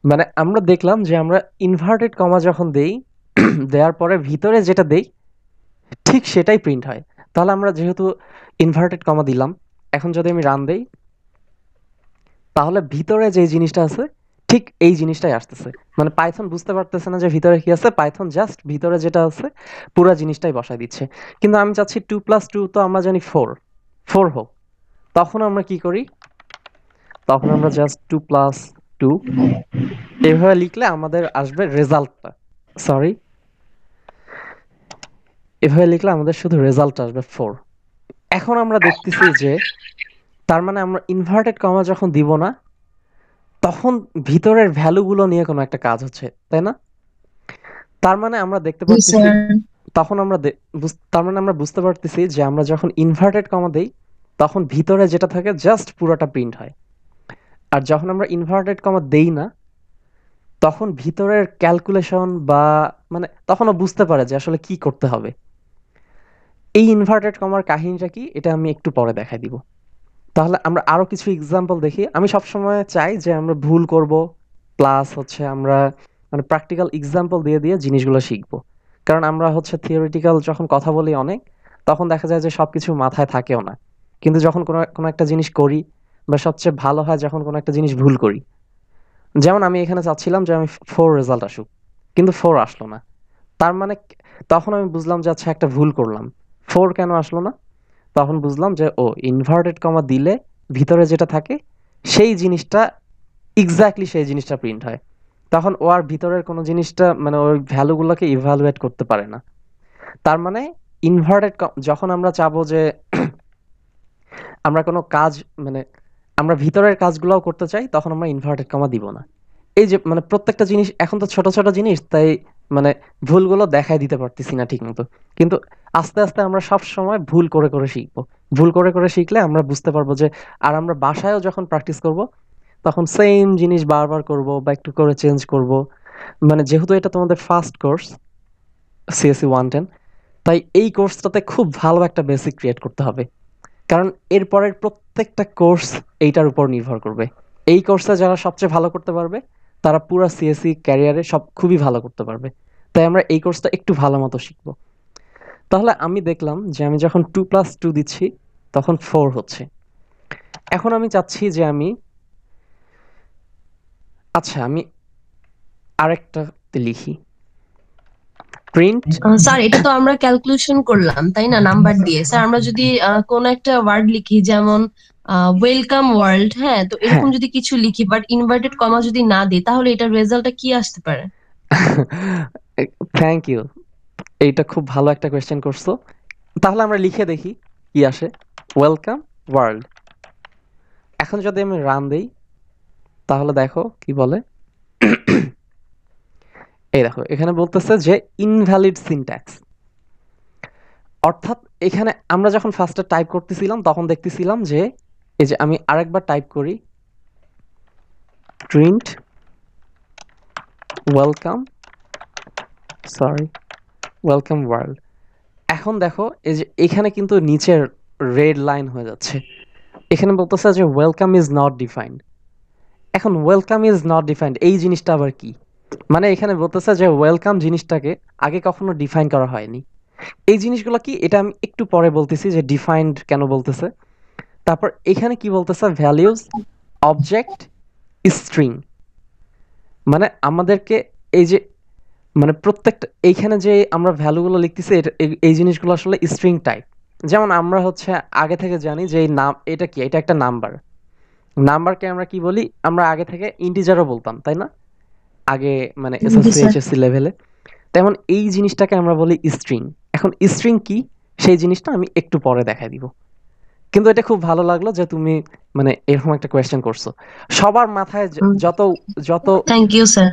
A: মানে আমরা দেখলাম যে আমরা ইনভার্টেড কমা যখন দেই, দেওয়ার পরে ভিতরে যেটা দেই ঠিক সেটাই প্রিন্ট হয়। তাহলে আমরা যেহেতু ইনভার্টেড কমা দিলাম, এখন যদি আমি রান দেই তাহলে ভিতরে যে জিনিসটা আছে ঠিক এই জিনিসটাই আসতেছে। মানে পাইথন বুঝতে পারতেছে না যে ভিতরে কি আছে, পাইথন জাস্ট ভিতরে যেটা আছে পুরো জিনিসটাই বসায় দিচ্ছে। কিন্তু আমি চাচ্ছি 2+2 তো আমরা জানি 4 হোক। তখন আমরা কি করি? তখন আমরা জাস্ট 2+2 এভাবে লিখলে আমাদের আসবে রেজাল্টটা। সরি, এভাবে লিখলে আমাদের শুধু রেজাল্ট আসবে 4। এখন আমরা দেখতেছি যে তার মানে আমরা ইনভার্টেড কমা যখন দিব না তখন ভিতরের ভ্যালুগুলো নিয়ে কোনো একটা কাজ হচ্ছে, তাই না? তার মানে আমরা দেখতে
H: জি
A: পারতেছি,
H: স্যার।
A: তখন আমরা তার মানে আমরা বুঝতে পারতেছি যে আমরা যখন ইনভার্টেড কমা দেই তখন ভিতরে যেটা থাকে জাস্ট পুরোটা প্রিন্ট হয়। আর যখন আমরা ইনভার্টেড কমা দেই না তখন ভিতরের ক্যালকুলেশন বা মানে তখনও বুঝতে পারে যে আসলে কি করতে হবে। এই ইনভার্টেড কমার কাহিনীটা কি এটা আমি একটু পরে দেখাই দিব। তাহলে আমরা আরো কিছু এক্সাম্পল দেখি। আমি সবসময় চাই যে আমরা ভুল করব প্লাস হচ্ছে আমরা মানে প্র্যাকটিক্যাল এক্সাম্পল দিয়ে দিয়ে জিনিসগুলো শিখবো। কারণ আমরা হচ্ছে থিওরিটিক্যাল যখন কথা বলি অনেক তখন দেখা যায় যে সবকিছু মাথায় থাকেও না। কিন্তু যখন কোনো কোনো একটা জিনিস করি বা সবচেয়ে ভালো হয় যখন কোনো একটা জিনিস ভুল করি। যেমন আমি এখানে চাচ্ছিলাম যে আমি 4 রেজাল্ট আসুক, কিন্তু 4 আসলো না। তার মানে তখন আমি বুঝলাম যে আচ্ছা একটা ভুল করলাম, 4 কেন আসলো না? তখন বুঝলাম যে ও ইনভার্টেড কমা দিলে ভিতরে যেটা থাকে সেই জিনিসটা এক্স্যাক্টলি সেই জিনিসটা প্রিন্ট হয়। তখন ও আর ভিতরের কোনো জিনিসটা মানে ওই ভ্যালুগুলোকে ইভ্যালুয়েট করতে পারে না। তার মানে ইনভার্টেড যখন আমরা চাবো যে আমরা কোনো কাজ মানে আমরা ভিতরের কাজগুলোও করতে চাই তখন আমরা ইনভার্টেড কমা দিব না। এই যে মানে প্রত্যেকটা জিনিস এখন তো ছোট ছোট জিনিস তাই মানে ভুলগুলো দেখায় দিতে পারতেছি না ঠিক মতো, কিন্তু আস্তে আস্তে আমরা সব সময় ভুল করে করে শিখবো। ভুল করে করে শিখলে আমরা বুঝতে পারবো যে, আর আমরা বাসায়ও যখন প্র্যাকটিস করব তখন সেম জিনিস বারবার করব বা একটু করে চেঞ্জ করব। মানে যেহেতু এটা তোমাদের ফার্স্ট কোর্স সিএসসি 110, তাই এই কোর্সটাতে খুব ভালো একটা বেসিক ক্রিয়েট করতে হবে, কারণ এরপরের প্রত্যেকটা কোর্স এইটার উপর নির্ভর করবে। এই কোর্সে যারা সবচেয়ে ভালো করতে পারবে তারা পুরো সিএসসি ক্যারিয়ারে সব খুবই ভালো করতে পারবে। তাই আমরা এই কোর্সটা একটু ভালো মতো শিখবো। তাহলে আমি দেখলাম যে আমি যখন 2+2 দিচ্ছি তখন 4 হচ্ছে। এখন আমি চাচ্ছি যে আচ্ছা আমি আরেকটাতে লিখি প্রিন্ট।
D: স্যার এটা তো আমরা ক্যালকুলেশন করলাম তাই না, নাম্বার দিয়ে। স্যার আমরা যদি কোন একটা ওয়ার্ড লিখি, যেমন ওয়েলকাম ওয়ার্ল্ড, হ্যাঁ, তো
A: হ্যাঁ,
D: এরকম যদি কিছু লিখি বাট ইনভার্টেড কমা যদি না দিই, তাহলে এটার রেজাল্টটা কি আসতে পারে?
A: থ্যাংক ইউ, এইটা খুব ভালো একটা কোয়েশ্চেন করছো। তাহলে আমরা লিখে দেখি কি আসে। Welcome world. এখন যদি আমি রান দেই তাহলে দেখো কি বলে। এই দেখো এখানে বলতেছে যে ইনভ্যালিড সিনট্যাক্স, অর্থাৎ এখানে আমরা যখন ফার্স্টে টাইপ করতেছিলাম তখন দেখতেছিলাম যে এই যে আমি আরেকবার টাইপ করি print welcome, sorry, welcome world. এখন দেখো এই যে এখানে কিন্তু নিচের রেড লাইন হয়ে যাচ্ছে। এখানে বলতেছে যে ওয়েলকাম ইজ নট ডিফাইন্ড। এখন ওয়েলকাম ইজ নট ডিফাইন্ড এই জিনিসটা আবার কি? মানে এখানে বলতেছে যে ওয়েলকাম জিনিসটাকে আগে কখনো ডিফাইন করা হয়নি। এই জিনিসগুলো কি এটা আমি একটু পরে বলতেছি যে ডিফাইন্ড কেন বলতেছে। তারপর এখানে কি বলতেছে ভ্যালিউজ অবজেক্ট স্ট্রিং, মানে আমাদেরকে এই যে মানে প্রত্যেকটা এইখানে যে আমরা ভ্যালুগুলো লিখতেছি এই জিনিসগুলো আসলে স্ট্রিং টাইপ। যেমন আমরা হচ্ছে আগে থেকে জানি যে এই নাম এটা কি, এটা একটা নাম্বার। নাম্বারকে আমরা কি বলি, আমরা আগে থেকে ইন্টিজারও বলতাম তাই না, আগে মানে
D: জি
A: এসএসসি
D: স্যার।
A: এইচএসসি লেভেলে। তেমন এই জিনিসটাকে আমরা বলি স্ট্রিং। এখন স্ট্রিং কি সেই জিনিসটা আমি একটু পরে দেখাই দিব। কিন্তু এটা খুব ভালো লাগলো যে তুমি মানে এরকম একটা কোয়েশ্চেন করছো। সবার মাথায় যত যত
D: থ্যাংক ইউ স্যার।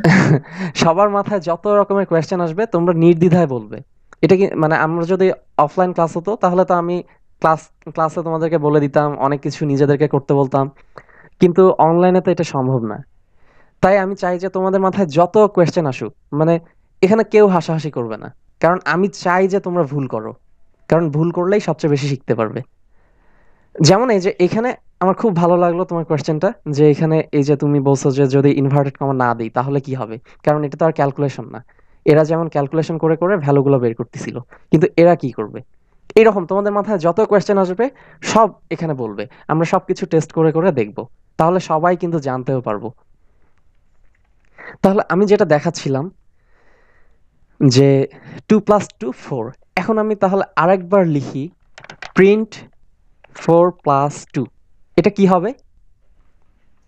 A: সবার মাথায় যত রকমের কোয়েশ্চেন আসবে তোমরা নির্দ্বিধায় বলবে। এটা কি মানে আমরা যদি অফলাইন ক্লাস হতো তাহলে তো আমি ক্লাসে তোমাদেরকে বলে দিতাম, অনেক কিছু নিজেদেরকে করতে বলতাম, কিন্তু অনলাইনে তো এটা সম্ভব না। তাই আমি চাই যে তোমাদের মাথায় যত কোয়েশ্চেন আসুক, মানে এখানে কেউ হাসাহাসি করবে না, কারণ আমি চাই যে তোমরা ভুল করো, কারণ ভুল করলেই সবচেয়ে বেশি শিখতে পারবে। যেমন এই যে এখানে আমার খুব ভালো লাগলো তোমার কোয়েশ্চেনটা, যে এখানে এই যে তুমি বলছো যে যদি ইনভার্টেড কমা না দিই তাহলে কি হবে, কারণ এটা তো আর ক্যালকুলেশন না। এরা যেমন ক্যালকুলেশন করে করে ভ্যালুগুলো বের করতেছিল, কিন্তু এরা কি করবে? এইরকম তোমাদের মাথায় যত কোয়েশ্চেন আসবে সব এখানে বলবে, আমরা সবকিছু টেস্ট করে করে দেখব, তাহলে সবাই কিন্তু জানতেও পারবো। তাহলে আমি যেটা দেখাচ্ছিলাম যে 2+2 4। এখন আমি তাহলে আরেকবার লিখি প্রিন্ট 4+2। এটা কি হবে?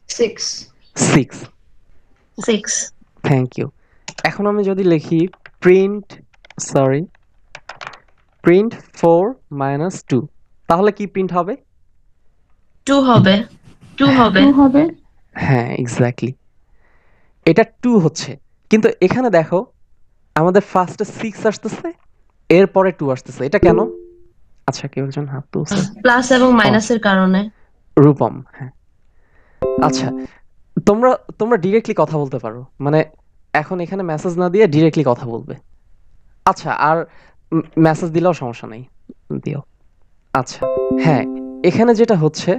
H: 6.
A: 6।
D: 6।
A: Thank you. এখন আমি যদি লিখি প্রিন্ট, সরি, প্রিন্ট 4-2, তাহলে কি প্রিন্ট হবে?
D: 2 হবে। 2 হবে।
E: 2 হবে।
A: হ্যাঁ, এক্স্যাক্টলি, এটা 2 হচ্ছে। কিন্তু এখানে দেখো আমাদের ফার্স্টে 6 আসতেছে, এরপরে 2 আসতেছে, এটা কেন? আচ্ছা কেউ একজন হাত তুলছে।
D: প্লাস এবং মাইনাসের কারণে।
A: রূপম, হ্যাঁ। আচ্ছা, তোমরা তোমরা ডিরেক্টলি কথা বলতে পারো, মানে এখন এখানে মেসেজ না দিয়ে ডিরেক্টলি কথা বলবে। আচ্ছা, আর মেসেজ দিলেও সমস্যা নেই, দিও। আচ্ছা, হ্যাঁ, এখানে যেটা হচ্ছে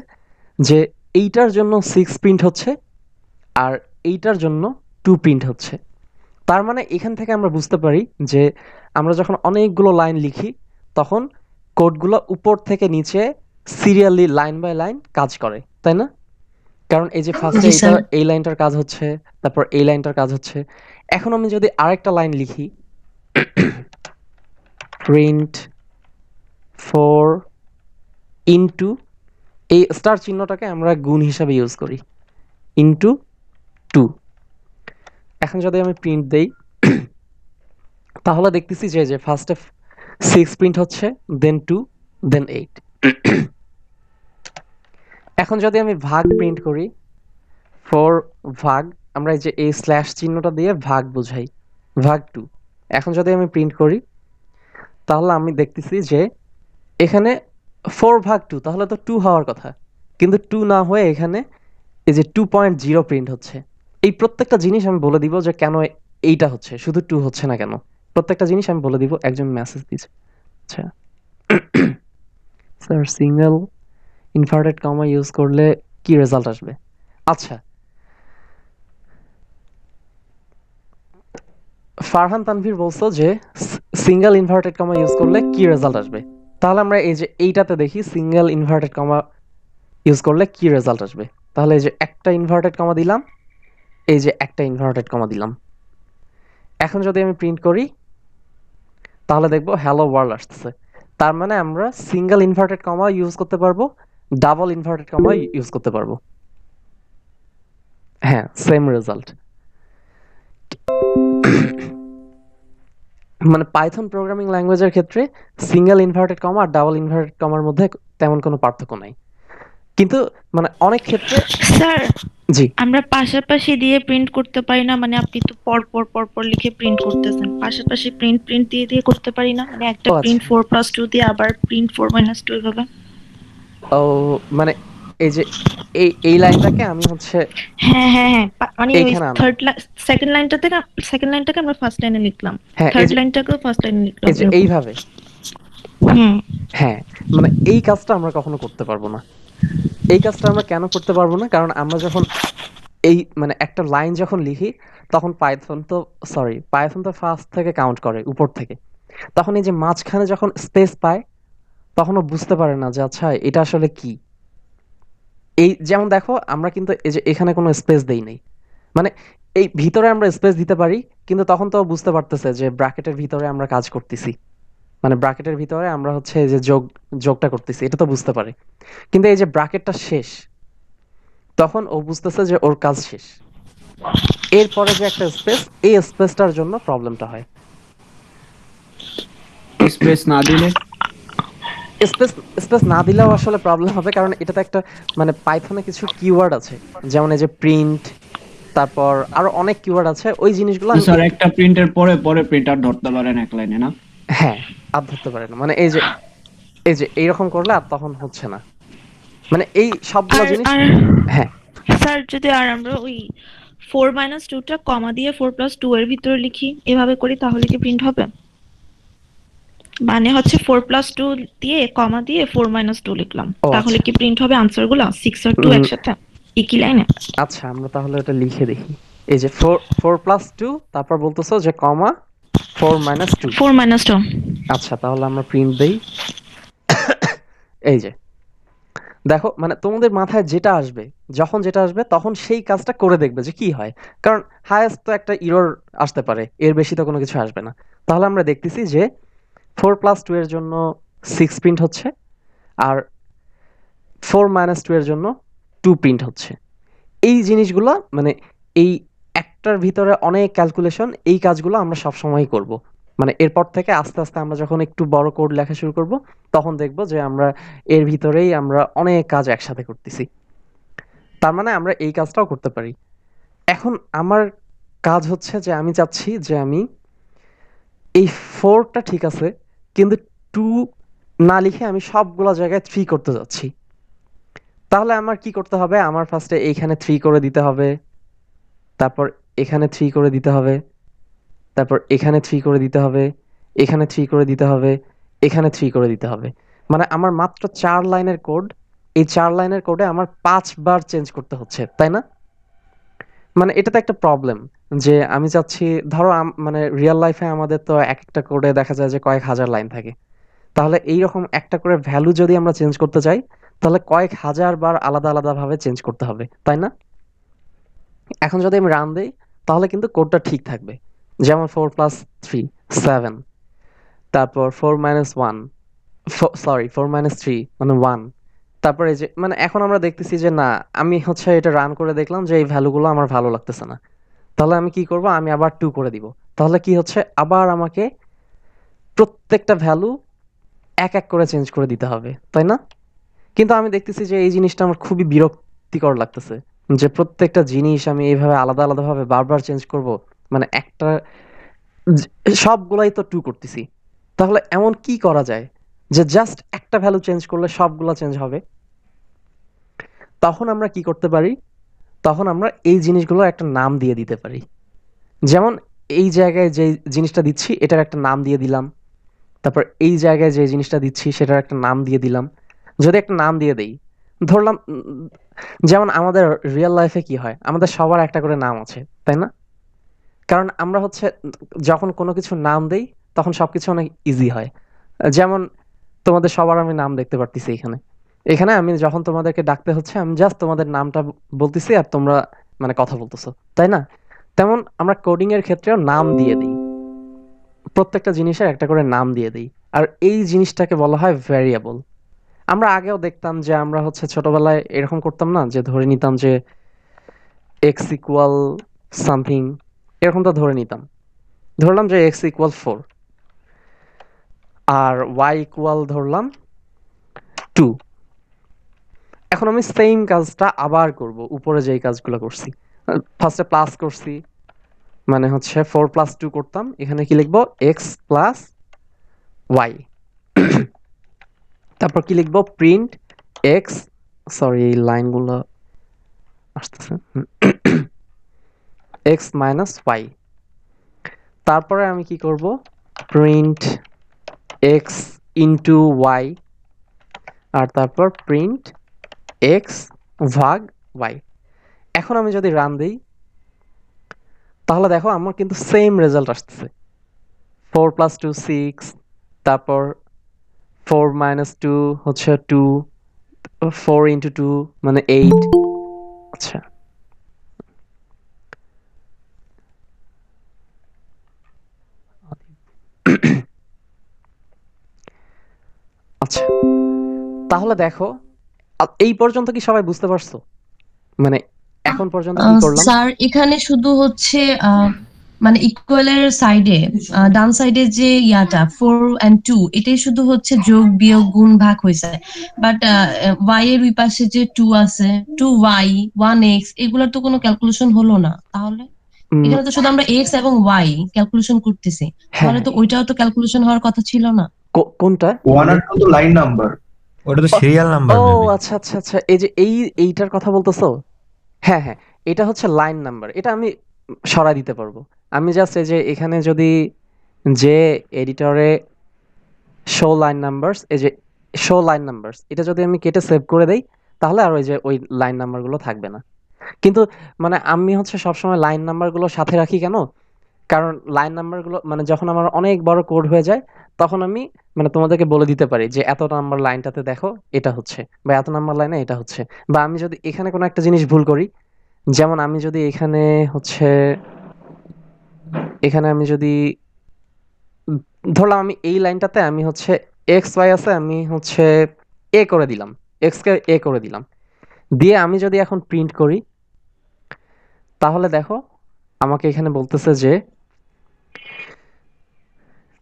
A: যে এইটার জন্য 6 প্রিন্ট হচ্ছে আর এইটার জন্য 2 প্রিন্ট হচ্ছে। তার মানে এখান থেকে আমরা বুঝতে পারি যে আমরা যখন অনেকগুলো লাইন লিখি তখন কোডগুলো উপর থেকে নিচে সিরিয়ালি লাইন বাই লাইন কাজ করে, তাই না? কারণ এই যে ফার্স্টে
D: জি
A: এইটা
D: স্যার।
A: এই লাইনটার কাজ হচ্ছে, তারপর এই লাইনটার কাজ হচ্ছে। এখন আমি যদি আরেকটা লাইন লিখি প্রিন্ট 4 ইনটু, এই স্টার চিহ্নটাকে আমরা গুণ হিসাবে ইউজ করি, ইনটু 2। এখন যদি আমি প্রিন্ট দেই তাহলে দেখতেছি যে ফার্স্টে 6 প্রিন্ট হচ্ছে, দেন 2, দেন 8। এখন যদি আমি ভাগ প্রিন্ট করি 4 ভাগ, আমরা এই যে এই স্ল্যাশ চিহ্নটা দিয়ে ভাগ বোঝাই, ভাগ 2, এখন যদি আমি প্রিন্ট করি তাহলে আমি দেখতেছি যে এখানে 4/2 তাহলে তো 2 হওয়ার কথা, কিন্তু 2 না হয়ে এখানে এই যে 2.0 প্রিন্ট হচ্ছে। এই প্রত্যেকটা জিনিস আমি বলে দিব যে কেন এইটা হচ্ছে, শুধু 2 হচ্ছে না কেন, প্রত্যেকটা জিনিস আমি বলে দিব। একজন মেসেজ দিচ্ছে, আচ্ছা sir single inverted comma use করলে কি রেজাল্ট আসবে? আচ্ছা, ফারহান তানভীর বলছো যে সিঙ্গেল ইনভার্টেড কমা ইউজ করলে কি রেজাল্ট আসবে। তাহলে আমরা এই যে এইটাতে দেখি সিঙ্গেল ইনভার্টেড কমা ইউজ করলে কি রেজাল্ট আসবে। তাহলে এই যে একটা ইনভার্টেড কমা দিলাম, এই যে একটা ইনভার্টেড কমা দিলাম। এখন যদি আমি প্রিন্ট করি তাহলে দেখবো হ্যালো ওয়ার্ল্ড আসতেছে। তার মানে আমরা সিঙ্গেল ইনভার্টেড কমা ইউজ করতে পারবো, ডাবল ইনভার্টেড কমা ইউজ করতে পারবো। হ্যাঁ, সেম রেজাল্ট। মানে পাইথন প্রোগ্রামিং ল্যাঙ্গুয়েজের ক্ষেত্রে সিঙ্গেল ইনভার্টেড কমা আর ডাবল ইনভার্টেড কমার মধ্যে তেমন কোনো পার্থক্য নাই, কিন্তু মানে অনেক ক্ষেত্রে
I: স্যার
A: জি
I: আমরা পাশাপাশি দিয়ে প্রিন্ট করতে পারি না? মানে আপনি তো পর পর পর পর লিখে প্রিন্ট করতেছেন, পাশাপাশি প্রিন্ট প্রিন্ট দিয়ে দিয়ে করতে পারি না? মানে একটা
A: ও আচ্ছা,
I: প্রিন্ট 4+2 দিয়ে আবার প্রিন্ট 4-2 এভাবে।
A: ও মানে এই যে এই লাইনটাকে আমি হচ্ছে
I: হ্যাঁ হ্যাঁ হ্যাঁ মানে ওই
A: এইখানে আনবো।
I: থার্ড সেকেন্ড লাইনটা থেকে সেকেন্ড লাইনটাকে আমরা ফার্স্ট লাইনে লিখলাম,
A: হ্যাঁ, এই
I: থার্ড
A: যে
I: লাইনটাকেও ফার্স্ট লাইনে লিখলাম
A: এই যে
I: এরকম।
A: এইভাবে,
I: হুম।
A: হ্যাঁ মানে এই কাজটা আমরা কখনো করতে পারবো না। এই কাজটা আমরা কেন করতে পারবো না? কারণ আমরা যখন এই মানে একটা লাইন যখন লিখি তখন পাইথন তো ফার্স্ট থেকে কাউন্ট করে উপর থেকে। তখন এই যে মাঝখানে যখন স্পেস পায় তখন ও বুঝতে পারে না যে আচ্ছা এটা আসলে কি। এই যেমন দেখো আমরা কিন্তু এই যে এখানে কোনো স্পেস দেই নাই, মানে এই ভিতরে আমরা স্পেস দিতে পারি, কিন্তু তখন তো ও বুঝতে পারতেছে যে ব্র্যাকেটের ভিতরে আমরা কাজ করতেছি, মানে ব্র্যাকেটের ভিতরে আমরা হচ্ছে এই যে যোগটা করতেছি, এটা তো বুঝতে পারে। কিন্তু এই যে ব্র্যাকেটটা শেষ, তখন ও বুঝতেছে যে ওর কাজ শেষ। এরপরে যে একটা স্পেস, এই স্পেসটার জন্য প্রবলেমটা হয়।
J: স্পেস না দিলে
A: স্পেস স্পেস না দিলেও আসলে প্রবলেম হবে, কারণ এটাতে একটা মানে পাইথনে কিছু কিওয়ার্ড আছে, যেমন এই যে প্রিন্ট, তারপর আরো অনেক কিওয়ার্ড আছে, ওই জিনিসগুলো আমি
J: স্যার একটা প্রিন্টের পরে পরে প্রিন্টার ধরতে পারেন এক লাইনে না?
A: হ্যাঁ আর ধরতে পারে না, মানে এই যে এইরকম করলে আর তখন হচ্ছে না, মানে এই সবগুলো
I: আর
A: জিনিস।
I: আর
A: হ্যাঁ
I: স্যার যদি আর আমরা ওই 4-2টা কমা দিয়ে 4+2 এর ভিতরে লিখি, এভাবে করি, তাহলে কি প্রিন্ট হবে? মানে হচ্ছে 4+2 দিয়ে কমা দিয়ে 4-2 লিখলাম,
A: ও
I: তাহলে
A: আচ্ছা,
I: কি প্রিন্ট হবে আনসার গুলা 6 আর 2 একসাথে একই লাইনে?
A: আচ্ছা আমরা তাহলে এটা লিখে দেখি। এই যে 4+2, তারপর বলতেছো যে কমা 4-2।
I: 4-2।
A: আচ্ছা তাহলে আমরা প্রিন্ট দেই। এই যে দেখো, মানে তোমাদের মাথায় যেটা আসবে, যখন যেটা আসবে তখন সেই কাজটা করে দেখবে যে কি হয়। কারণ হায়েস্ট তো একটা ইরর আসতে পারে, এর বেশি তো কোনো কিছু আসবে না। তাহলে আমরা দেখতেছি যে 4+2 এর জন্য 6 প্রিন্ট হচ্ছে, আর 4-2 এর জন্য 2 প্রিন্ট হচ্ছে। এই জিনিসগুলো মানে এই একটার ভিতরে অনেক ক্যালকুলেশন, এই কাজগুলো আমরা সবসময়ই করব। মানে এরপর থেকে আস্তে আস্তে আমরা যখন একটু বড় কোড লেখা শুরু করব তখন দেখব যে আমরা এর ভিতরেই আমরা অনেক কাজ একসাথে করতেছি। তার মানে আমরা এই কাজটাও করতে পারি। এখন আমার কাজ হচ্ছে যে আমি চাচ্ছি যে আমি এই 4টা ঠিক আছে, কিন্তু 2 না লিখে আমি সবগুলো জায়গায় 3 করতে যাচ্ছি। তাহলে আমার কি করতে হবে? আমার ফার্স্টে এইখানে 3 করে দিতে হবে, তারপর এখানে 3 করে দিতে হবে, তারপর এখানে 3 করে দিতে হবে, এখানে 3 করে দিতে হবে, এখানে 3 করে দিতে হবে। মানে আমার মাত্র 4 লাইনের কোড, এই 4 লাইনের কোডে আমার 5 বার চেঞ্জ করতে হচ্ছে, তাই না? মানে এটা তো একটা প্রবলেম যে আমি চাচ্ছি, ধরো মানে রিয়েল লাইফে আমাদের তো একটা কোডে দেখা যায় যে কয়েক হাজার লাইন থাকে। তাহলে এইরকম একটা করে ভ্যালু যদি আমরা চেঞ্জ করতে চাই তাহলে কয়েক হাজার বার আলাদা আলাদা ভাবে চেঞ্জ করতে হবে, তাই না? এখন যদি আমি রান দেই তাহলে কিন্তু কোডটা ঠিক থাকবে। যেমন 4+3 7, তারপর 4-1 4-3 মানে 1। তারপর এই যে মানে এখন আমরা দেখতেছি যে না, আমি হচ্ছে এটা রান করে দেখলাম যে এই ভ্যালুগুলো আমার ভালো লাগতেছে না। তাহলে আমি কি করব? আমি আবার 2 করে দিব। তাহলে কি হচ্ছে, আবার আমাকে প্রত্যেকটা ভ্যালু এক এক করে চেঞ্জ করে দিতে হবে, তাই না? কিন্তু আমি দেখতেছি যে এই জিনিসটা আমার খুবই বিরক্তিকর লাগতেছে, যে প্রত্যেকটা জিনিস আমি এইভাবে আলাদা আলাদা ভাবে বারবার চেঞ্জ করব। মানে একটা সবগুলাই তো 2 করতেছি। তাহলে এমন কি করা যায় যে জাস্ট একটা ভ্যালু চেঞ্জ করলে সবগুলা চেঞ্জ হবে? তখন আমরা কি করতে পারি? তখন আমরা এই জিনিসগুলোর একটা নাম দিয়ে দিতে পারি। যেমন এই জায়গায় যে জিনিসটা দিচ্ছি এটার একটা নাম দিয়ে দিলাম। তারপর এই জায়গায় যে জিনিসটা দিচ্ছি সেটার একটা নাম দিয়ে দিলাম। যদি একটা নাম দিয়ে দেই, ধরলাম যেমন আমাদের রিয়াল লাইফে কি হয়? আমাদের সবার একটা করে নাম আছে, তাই না? কারণ আমরা হচ্ছে যখন কোনো কিছুর নাম দেই তখন সবকিছু অনেক ইজি হয়। যেমন তোমাদের সবার আমি নাম দেখতে পারতেছি এখানে। এখানে আমি যখন তোমাদেরকে ডাকতে হচ্ছে আমি জাস্ট তোমাদের নামটা বলতেছি আর তোমরা মানে কথা বলতেছো, তাই না? তেমন আমরা কোডিং এর ক্ষেত্রেও নাম দিয়ে দিই। প্রত্যেকটা জিনিসের একটা করে নাম দিয়ে দিই। আর এই জিনিসটাকে বলা হয় ভ্যারিয়েবল। আমরা আগেও দেখতাম যে আমরা হচ্ছে ছোটবেলায় এরকম করতাম না যে ধরে নিতাম যে x ইকুয়াল সামথিং, এরকমটা ধরে নিতাম। ধরলাম যে x ইকুয়াল 4 আর y ইকুয়াল ধরলাম 2। এখন আমি সেম কাজটা আবার করব, উপরে যেই কাজগুলো করছি। ফার্স্টে প্লাস করছি, মানে হচ্ছে 4 প্লাস 2 করতাম। এখানে কি লিখবো? x plus y। তারপর কি লিখবো? প্রিন্ট x, সরি এই লাইনগুলো আসতেছে, x মাইনাস y। তারপরে আমি কি করব? প্রিন্ট x ইন্টু y, আর তারপর প্রিন্ট x ভাগ y। এখন আমি যদি রান দিই তাহলে দেখো আমার কিন্তু সেম রেজাল্ট আসতেছে। 4 প্লাস 2 6, তারপর 4 মাইনাস 2 হচ্ছে 2, 4 ইন্টু 2 মানে 8। আচ্ছা, আচ্ছা তাহলে দেখো এই পর্যন্ত কি সবাই বুঝতে পারছো? মানে এখন পর্যন্ত কি করলাম?
D: স্যার এখানে শুধু হচ্ছে মানে ইকুয়ালের সাইডে ডান সাইডে যে ইয়াটা 4 and 2 এটাই শুধু হচ্ছে যোগ বিয়োগ গুণ ভাগ হয়েছে, বাট y এর ওই পাশে যে 2 আছে, 2y 1x এগুলোর তো কোনো ক্যালকুলেশন হলো না। তাহলে
A: উম,
D: এখানে তো শুধু আমরা x এবং y ক্যালকুলেশন করতেছি,
A: হ্যাঁ
D: তাহলে তো ওইটাও তো ক্যালকুলেশন হওয়ার কথা ছিল না।
A: কোনটা?
F: 1 আর 2 তো লাইন নাম্বার।
B: ওটা তো সিরিয়াল নাম্বার
A: ও
B: মেবি।
A: আচ্ছা আচ্ছা আচ্ছা, এই যে এইটার কথা বলতেছো? হ্যাঁ হ্যাঁ, এটা হচ্ছে লাইন নাম্বার। এটা আমি সরাই দিতে পারবো। আমি জাস্ট এই যে এখানে যদি যে এডিটরে শো লাইন নাম্বারস, এই যে শো লাইন নাম্বারস, এটা যদি আমি কেটে সেভ করে দেই তাহলে আর ওই যে ওই লাইন নাম্বারগুলো থাকবে না। কিন্তু মানে আমি হচ্ছে সবসময় লাইন নাম্বারগুলো সাথে রাখি কেন? কারণ লাইন নাম্বারগুলো মানে যখন আমার অনেক বড় কোড হয়ে যায় তখন আমি মানে তোমাদেরকে বলে দিতে পারি যে এত নাম্বার লাইনটাতে দেখো এটা হচ্ছে, বা এত নাম্বার লাইনে এটা হচ্ছে। বা আমি যদি এখানে কোনো একটা জিনিস ভুল করি, যেমন আমি যদি এখানে হচ্ছে এখানে আমি যদি ধরলাম আমি এই লাইনটাতে আমি হচ্ছে এক্স ওয়াই আছে, আমি হচ্ছে এ করে দিলাম, এক্স কে এ করে দিলাম, দিয়ে আমি যদি এখন প্রিন্ট করি তাহলে দেখো আমাকে এখানে বলতেছে যে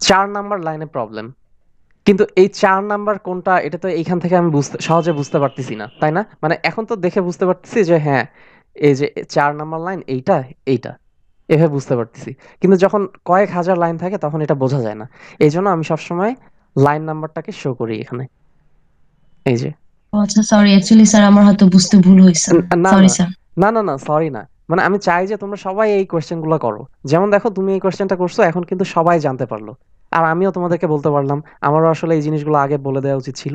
A: 4 নাম্বার লাইনে প্রবলেম। কিন্তু এই 4 নাম্বার কোনটা এটা তো এইখান থেকে আমি সহজে বুঝতে পারতেছি না, তাই না? মানে এখন তো দেখে বুঝতে পারতেছি যে হ্যাঁ এই যে 4 নাম্বার লাইন এইটা এইটা, এভাবে বুঝতে পারতেছি। কিন্তু যখন কয়েক হাজার লাইন থাকে তখন এটা বোঝা যায় না। এই জন্য আমি সবসময় লাইন নাম্বারটাকে শো করি এখানে, এই যে।
D: ও আচ্ছা, সরি অ্যাকচুয়ালি স্যার আমার হয়তো বুঝতে ভুল হয়েছে।
A: না
D: সরি
A: না
D: স্যার।
A: না না না, সরি না, মানে আমি চাই যে তোমরা সবাই এই কোয়েশ্চেনগুলো করো। যেমন দেখো তুমি এই কোয়েশ্চেনটা করছো, এখন কিন্তু সবাই জানতে পারলো, আর আমিও তোমাদেরকে বলতে পারলাম। আমারও আসলে এই জিনিসগুলো আগে বলে দেওয়া উচিত ছিল।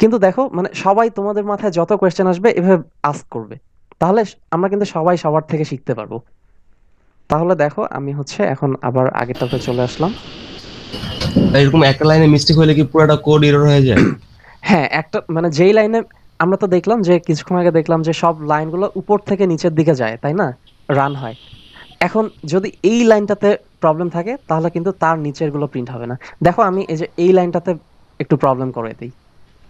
A: কিন্তু দেখো মানে সবাই তোমাদের মাথায় যত কোয়েশ্চেন আসবে এভাবে আস্ক করবে, তাহলে আমরা কিন্তু সবাই সবার থেকে শিখতে পারবো। তাহলে দেখো আমি হচ্ছে এখন আবার আগেরটাতে চলে আসলাম।
K: এরকম একটা লাইনে মিস্টেক হলে কি পুরোটা কোড এরর হয়ে যায়?
A: হ্যাঁ, একটা মানে যেই লাইনে আমরা তো দেখলাম যে কিছুক্ষণ আগে দেখলাম যে সব লাইনগুলো উপর থেকে নিচের দিকে যায়, তাই না? রান হয়। এখন যদি এই লাইনটাতে প্রবলেম থাকে তাহলে কিন্তু তার নিচের গুলো প্রিন্ট হবে না। দেখো আমি এই যে এই লাইনটাতে একটু প্রবলেম করে দিই,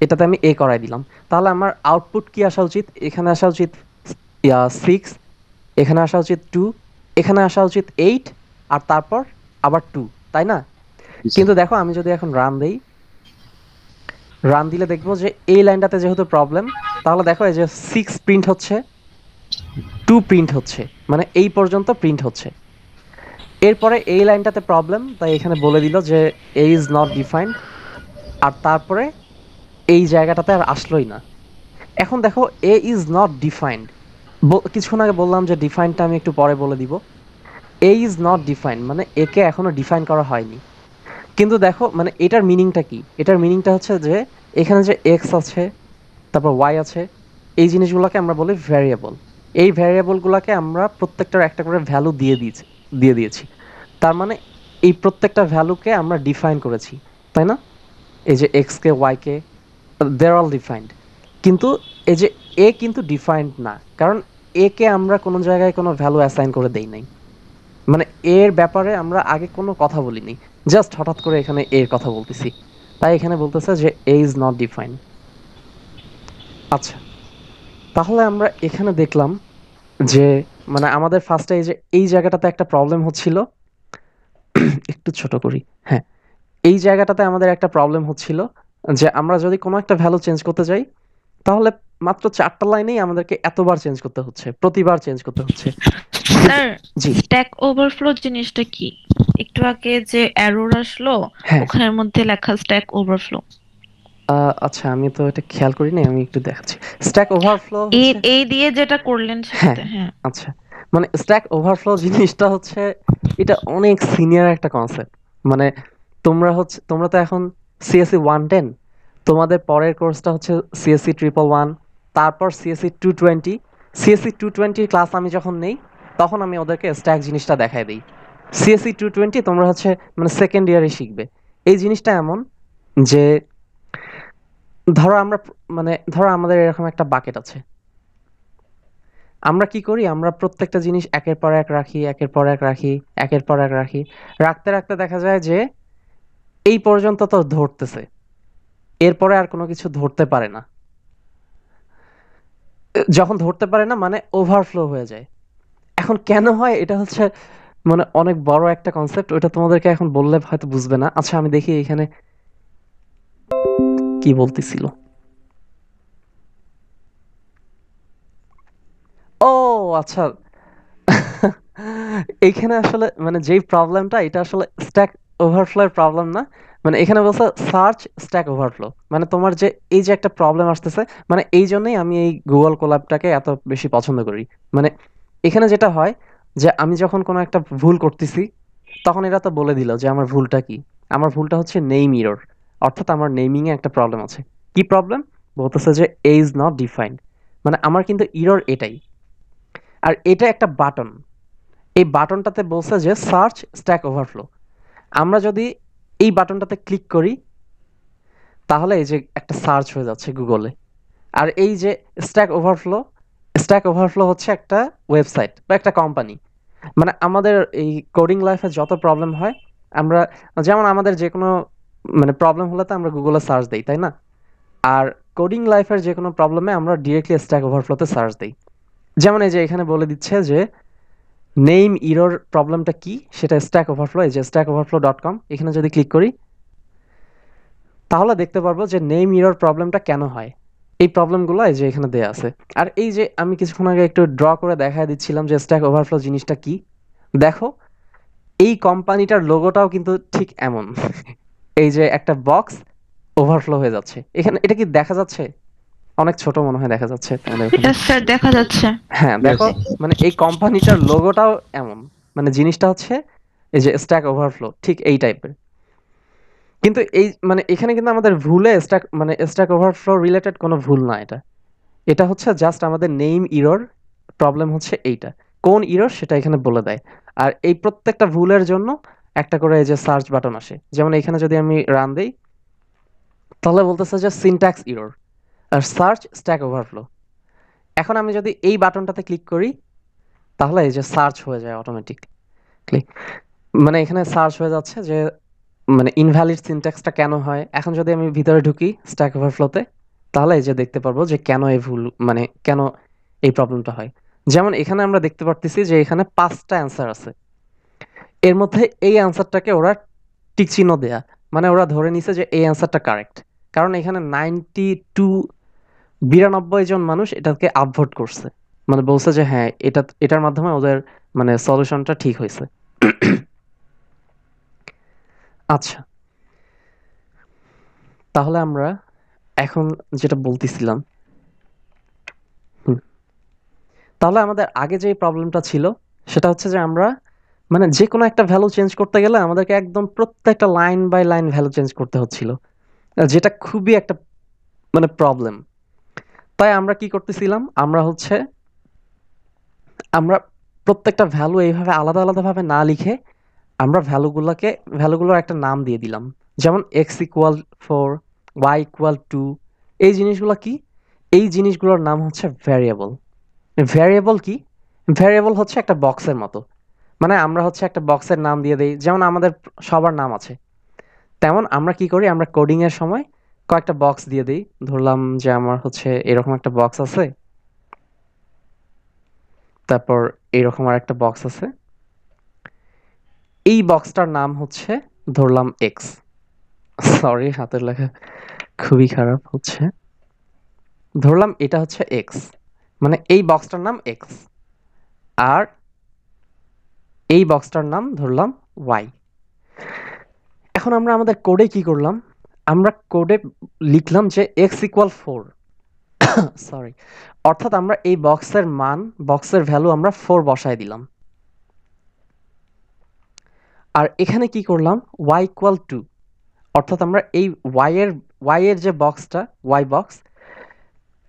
A: এটাতে আমি এ করাই দিলাম, তাহলে আমার আউটপুট কি আসা উচিত? এখানে আসা উচিত 6, এখানে আসা উচিত 2, এখানে আসা উচিত 8, আর তারপর আবার 2, তাই না? কিন্তু দেখো আমি যদি এখন রান দেই, রান দিলে দেখবো যে এই লাইনটাতে যেহেতু প্রবলেম, তাহলে দেখো এই যে 6 প্রিন্ট হচ্ছে, 2 প্রিন্ট হচ্ছে, মানে এই পর্যন্ত প্রিন্ট হচ্ছে। এরপরে এই লাইনটাতে প্রবলেম, তাই এখানে বলে দিল যে এ ইজ নট ডিফাইন্ড, আর তারপরে এই জায়গাটাতে আর আসলোই না। এখন দেখো এ ইজ নট ডিফাইন্ড, কিছুক্ষণ আগে বললাম যে ডিফাইনটা আমি একটু পরে বলে দিব। এ ইজ নট ডিফাইন্ড মানে একে এখনো ডিফাইন করা হয়নি। কিন্তু দেখো মানে এটার মিনিংটা কি? এটার মিনিংটা হচ্ছে যে এখানে যে এক্স আছে, তারপর ওয়াই আছে, এই জিনিসগুলোকে আমরা বলি ভ্যারিয়েবল। এই ভ্যারিয়েবলগুলোকে আমরা প্রত্যেকটার একটা করে ভ্যালু দিয়ে দিয়েছি। তার মানে এই প্রত্যেকটা ভ্যালুকে আমরা ডিফাইন করেছি, তাই না? এই যে এক্স কে ওয়াই কে, দেয়ার অল ডিফাইন্ড। কিন্তু এই যে এ কিন্তু ডিফাইন্ড না, কারণ এ কে আমরা কোনো জায়গায় কোনো ভ্যালু অ্যাসাইন করে দেই নাই। মানে এর ব্যাপারে আমরা আগে কোনো কথা বলিনি, জাস্ট হঠাৎ করে এখানে এর কথা বলতেছি। তাই এখানে বলতেছে যে এ ইজ নট ডিফাইন্ড। আচ্ছা, তাহলে আমরা এখানে দেখলাম যে মানে আমাদের ফার্স্টে এই যে এই জায়গাটাতে একটা প্রবলেম হচ্ছিল। একটু ছোট করি। হ্যাঁ, এই জায়গাটাতে আমাদের একটা প্রবলেম হচ্ছিল যে আমরা যদি কোনো একটা ভ্যালু চেঞ্জ করতে যাই, তাহলে মাত্র 4টা লাইনেই আমাদেরকে এতবার চেঞ্জ করতে হচ্ছে, প্রতিবার চেঞ্জ করতে হচ্ছে।
I: স্যার,
A: জি,
I: স্ট্যাক ওভারফ্লো জিনিসটা কি? একটু আগে যে এরর আসলো,
A: হ্যাঁ।
I: ওখানের মধ্যে লেখা স্ট্যাক ওভারফ্লো।
A: আচ্ছা, আমি তো এটা খেয়াল করিনি, আমি একটু দেখাচ্ছি। স্ট্যাক ওভারফ্লো
I: এই
A: হচ্ছে,
I: এই দিয়ে যেটা করলেন
A: হ্যাঁ,
I: সেটাতে, হ্যাঁ।
A: আচ্ছা। মানে স্ট্যাক ওভারফ্লো জিনিসটা হচ্ছে এটা অনেক সিনিয়র একটা কনসেপ্ট। মানে তোমরা তো এখন সিএসসি 110, তোমাদের পরের কোর্সটা হচ্ছে সিএসসি 111, তারপর সিএসসি 220। সিএসসি 220 ক্লাস আমি যখন নেই, তখন আমি ওদেরকে স্ট্যাক জিনিসটা দেখাই দিই। সিএসসি 220 তোমরা হচ্ছে মানে সেকেন্ড ইয়ারে শিখবে। এই জিনিসটা এমন যে ধরো আমাদের এরকম একটা বাকেট আছে। আমরা কি করি? আমরা প্রত্যেকটা জিনিস একের পর এক রাখি, একের পর এক রাখি, একের পর এক রাখি। রাখতে রাখতে দেখা যায় যে এই পর্যন্ত তো ধরতেছে, এরপরে আর কোনো কিছু ধরতে পারে না। যখন ধরতে পারে না মানে ওভারফ্লো হয়ে যায়। এখন কেন হয় এটা হচ্ছে মানে অনেক বড় একটা কনসেপ্ট, ওটা তোমাদেরকে এখন বললে হয়তো বুঝবে না। আচ্ছা, আমি দেখি এখানে কি বলতেছিল। ও আচ্ছা, এইখানে আসলে মানে যেই প্রবলেমটা, এটা আসলে স্ট্যাক ওভারফ্লো এর প্রবলেম না। মানে এখানে বলছে সার্চ স্ট্যাক ওভারফ্লো। মানে তোমার যে এই যে একটা প্রবলেম আসতেছে, মানে এই জন্যই আমি এই গুগল কোল্যাবটাকে এত বেশি পছন্দ করি। মানে এখানে যেটা হয় যে আমি যখন কোনো একটা ভুল করতেছি, তখন এরা তো বলে দিল যে আমার ভুলটা কি। আমার ভুলটা হচ্ছে নেম ইরর, অর্থাৎ আমার নেমিং এ একটা প্রবলেম আছে। কি প্রবলেম? বলতেছে যে এ ইজ নট ডিফাইন্ড। মানে আমার কিন্তু ইরর এটাই। আর এটা একটা বাটন, এই বাটনটাতে বলছে যে সার্চ স্ট্যাক ওভারফ্লো। আমরা যদি এই বাটনটাতে ক্লিক করি, তাহলে এই যে একটা সার্চ হয়ে যাচ্ছে গুগলে। আর এই যে স্ট্যাক ওভারফ্লো হচ্ছে একটা ওয়েবসাইট বা একটা কোম্পানি। মানে আমাদের এই কোডিং লাইফে যত প্রবলেম হয়, আমরা যেমন আমাদের যে কোনো মানে প্রবলেম হলে তো আমরা গুগলে সার্চ দিই, তাই না? আর কোডিং লাইফের যে কোনো প্রবলেমে আমরা ডিরেক্টলি স্ট্যাক ওভারফ্লোতে সার্চ দিই। যেমন এই যে এখানে বলে দিচ্ছে যে নেম ইরর প্রবলেমটা কি, সেটা স্ট্যাক ওভারফ্লো। এই যে stackoverflow.com, এখানে যদি ক্লিক করি, তাহলে দেখতে পারবো যে নেম ইরর প্রবলেমটা কেন হয়। এই প্রবলেমগুলো এই যে এখানে দেয়া আছে। আর এই যে আমি কিছুক্ষণ আগে একটু ড্র করে দেখায় দিচ্ছিলাম যে স্ট্যাক ওভারফ্লো জিনিসটা কি। দেখো, এই কোম্পানিটার লোগোটাও কিন্তু ঠিক এমন। এই যে একটা বক্স ওভারফ্লো হয়ে যাচ্ছে এখানে, এটা কি দেখা যাচ্ছে? অনেক ছোট মনে হয় দেখা যাচ্ছে তোমাদের ওখানে।
I: এটা স্যার দেখা যাচ্ছে।
A: হ্যাঁ, দেখো, মানে এই কোম্পানিটার লোগোটাও এমন। মানে জিনিসটা হচ্ছে এই যে স্ট্যাক ওভারফ্লো ঠিক এই টাইপের। কিন্তু এই মানে এখানে কিন্তু আমাদের ভুলে স্ট্যাক ওভারফ্লো রিলেটেড কোনো ভুল না এটা। এটা হচ্ছে জাস্ট আমাদের নেম ইরর প্রবলেম হচ্ছে এইটা। কোন ইরর সেটা এখানে বলে দেয়। আর এই প্রত্যেকটা ভুলের জন্য একটা করে এই যে সার্চ বাটন আসে। যেমন এখানে যদি আমি রান দেই, তাহলে বলতেছে যে সিনট্যাক্স ইরর আর সার্চ স্ট্যাক ওভারফ্লো। এখন আমি যদি এই বাটনটাতে ক্লিক করি, তাহলে এই যে সার্চ হয়ে যায় অটোমেটিকলি। মানে এখানে সার্চ হয়ে যাচ্ছে যে মানে ইনভ্যালিড সিনট্যাক্সটা কেন হয়। এখন যদি আমি ভিতরে ঢুকি স্ট্যাক ওভারফ্লোতে, তাহলে এই যে দেখতে পারবো যে কেন এই ভুল মানে কেন এই প্রবলেমটা হয়। যেমন এখানে আমরা দেখতে পারতেছি যে এখানে 5টা অ্যান্সার আছে। এর মধ্যে এই অ্যান্সারটাকে ওরা টিক চিহ্ন দেয়া, মানে ওরা ধরে নিছে যে এই অ্যান্সারটা কারেক্ট। কারণ এখানে 92 জন মানুষ এটাকে আপভোট করছে। মানে বলছে যে হ্যাঁ, এটার মাধ্যমে ওদের মানে সলিউশনটা ঠিক হয়েছে। আচ্ছা, তাহলে আমরা এখন যেটা বলতেছিলাম, হুম, তাহলে আমাদের আগে যে প্রবলেমটা ছিল সেটা হচ্ছে যে আমরা মানে যে কোনো একটা ভ্যালু চেঞ্জ করতে গেলে আমাদেরকে একদম প্রত্যেকটা line by line value change করতে হচ্ছিল, যেটা খুবই একটা মানে প্রবলেম। তাই আমরা কি করতেছিলাম, আমরা প্রত্যেকটা ভ্যালু এইভাবে আলাদা আলাদাভাবে না লিখে আমরা ভ্যালুগুলোর একটা নাম দিয়ে দিলাম। যেমন x=4, y=2। এই জিনিসগুলো কি? এই জিনিসগুলোর নাম হচ্ছে ভ্যারিয়েবল। ভ্যারিয়েবল কি? ভ্যারিয়েবল হচ্ছে একটা বক্সের মতো। মানে আমরা হচ্ছে একটা বক্সের নাম দিয়ে দেই, যেমন আমাদের সবার নাম আছে। তেমন আমরা কি করি, আমরা কোডিং এর সময় কয়েকটা বক্স দিয়ে দেই। ধরলাম যে আমার হচ্ছে এরকম একটা বক্স আছে, তারপর এরকম আরেকটা বক্স আছে। এই বক্সটার নাম হচ্ছে ধরলাম এক্স। সরি, হাতের লেখা খুবই খারাপ হচ্ছে। ধরলাম এটা হচ্ছে এক্স, মানে এই বক্সটার নাম এক্স, আর এই বক্সটার নাম ধরলাম ওয়াই। এখন আমরা আমাদের কোডে কি করলাম, আমরা কোডে লিখলাম যে x=4। সরি, অর্থাৎ আমরা এই বক্সের ভ্যালু আমরা 4 বসায় দিলাম। আর এখানে কি করলাম, y=2, অর্থাৎ আমরা এই y এর যে বক্সটা, y বক্স,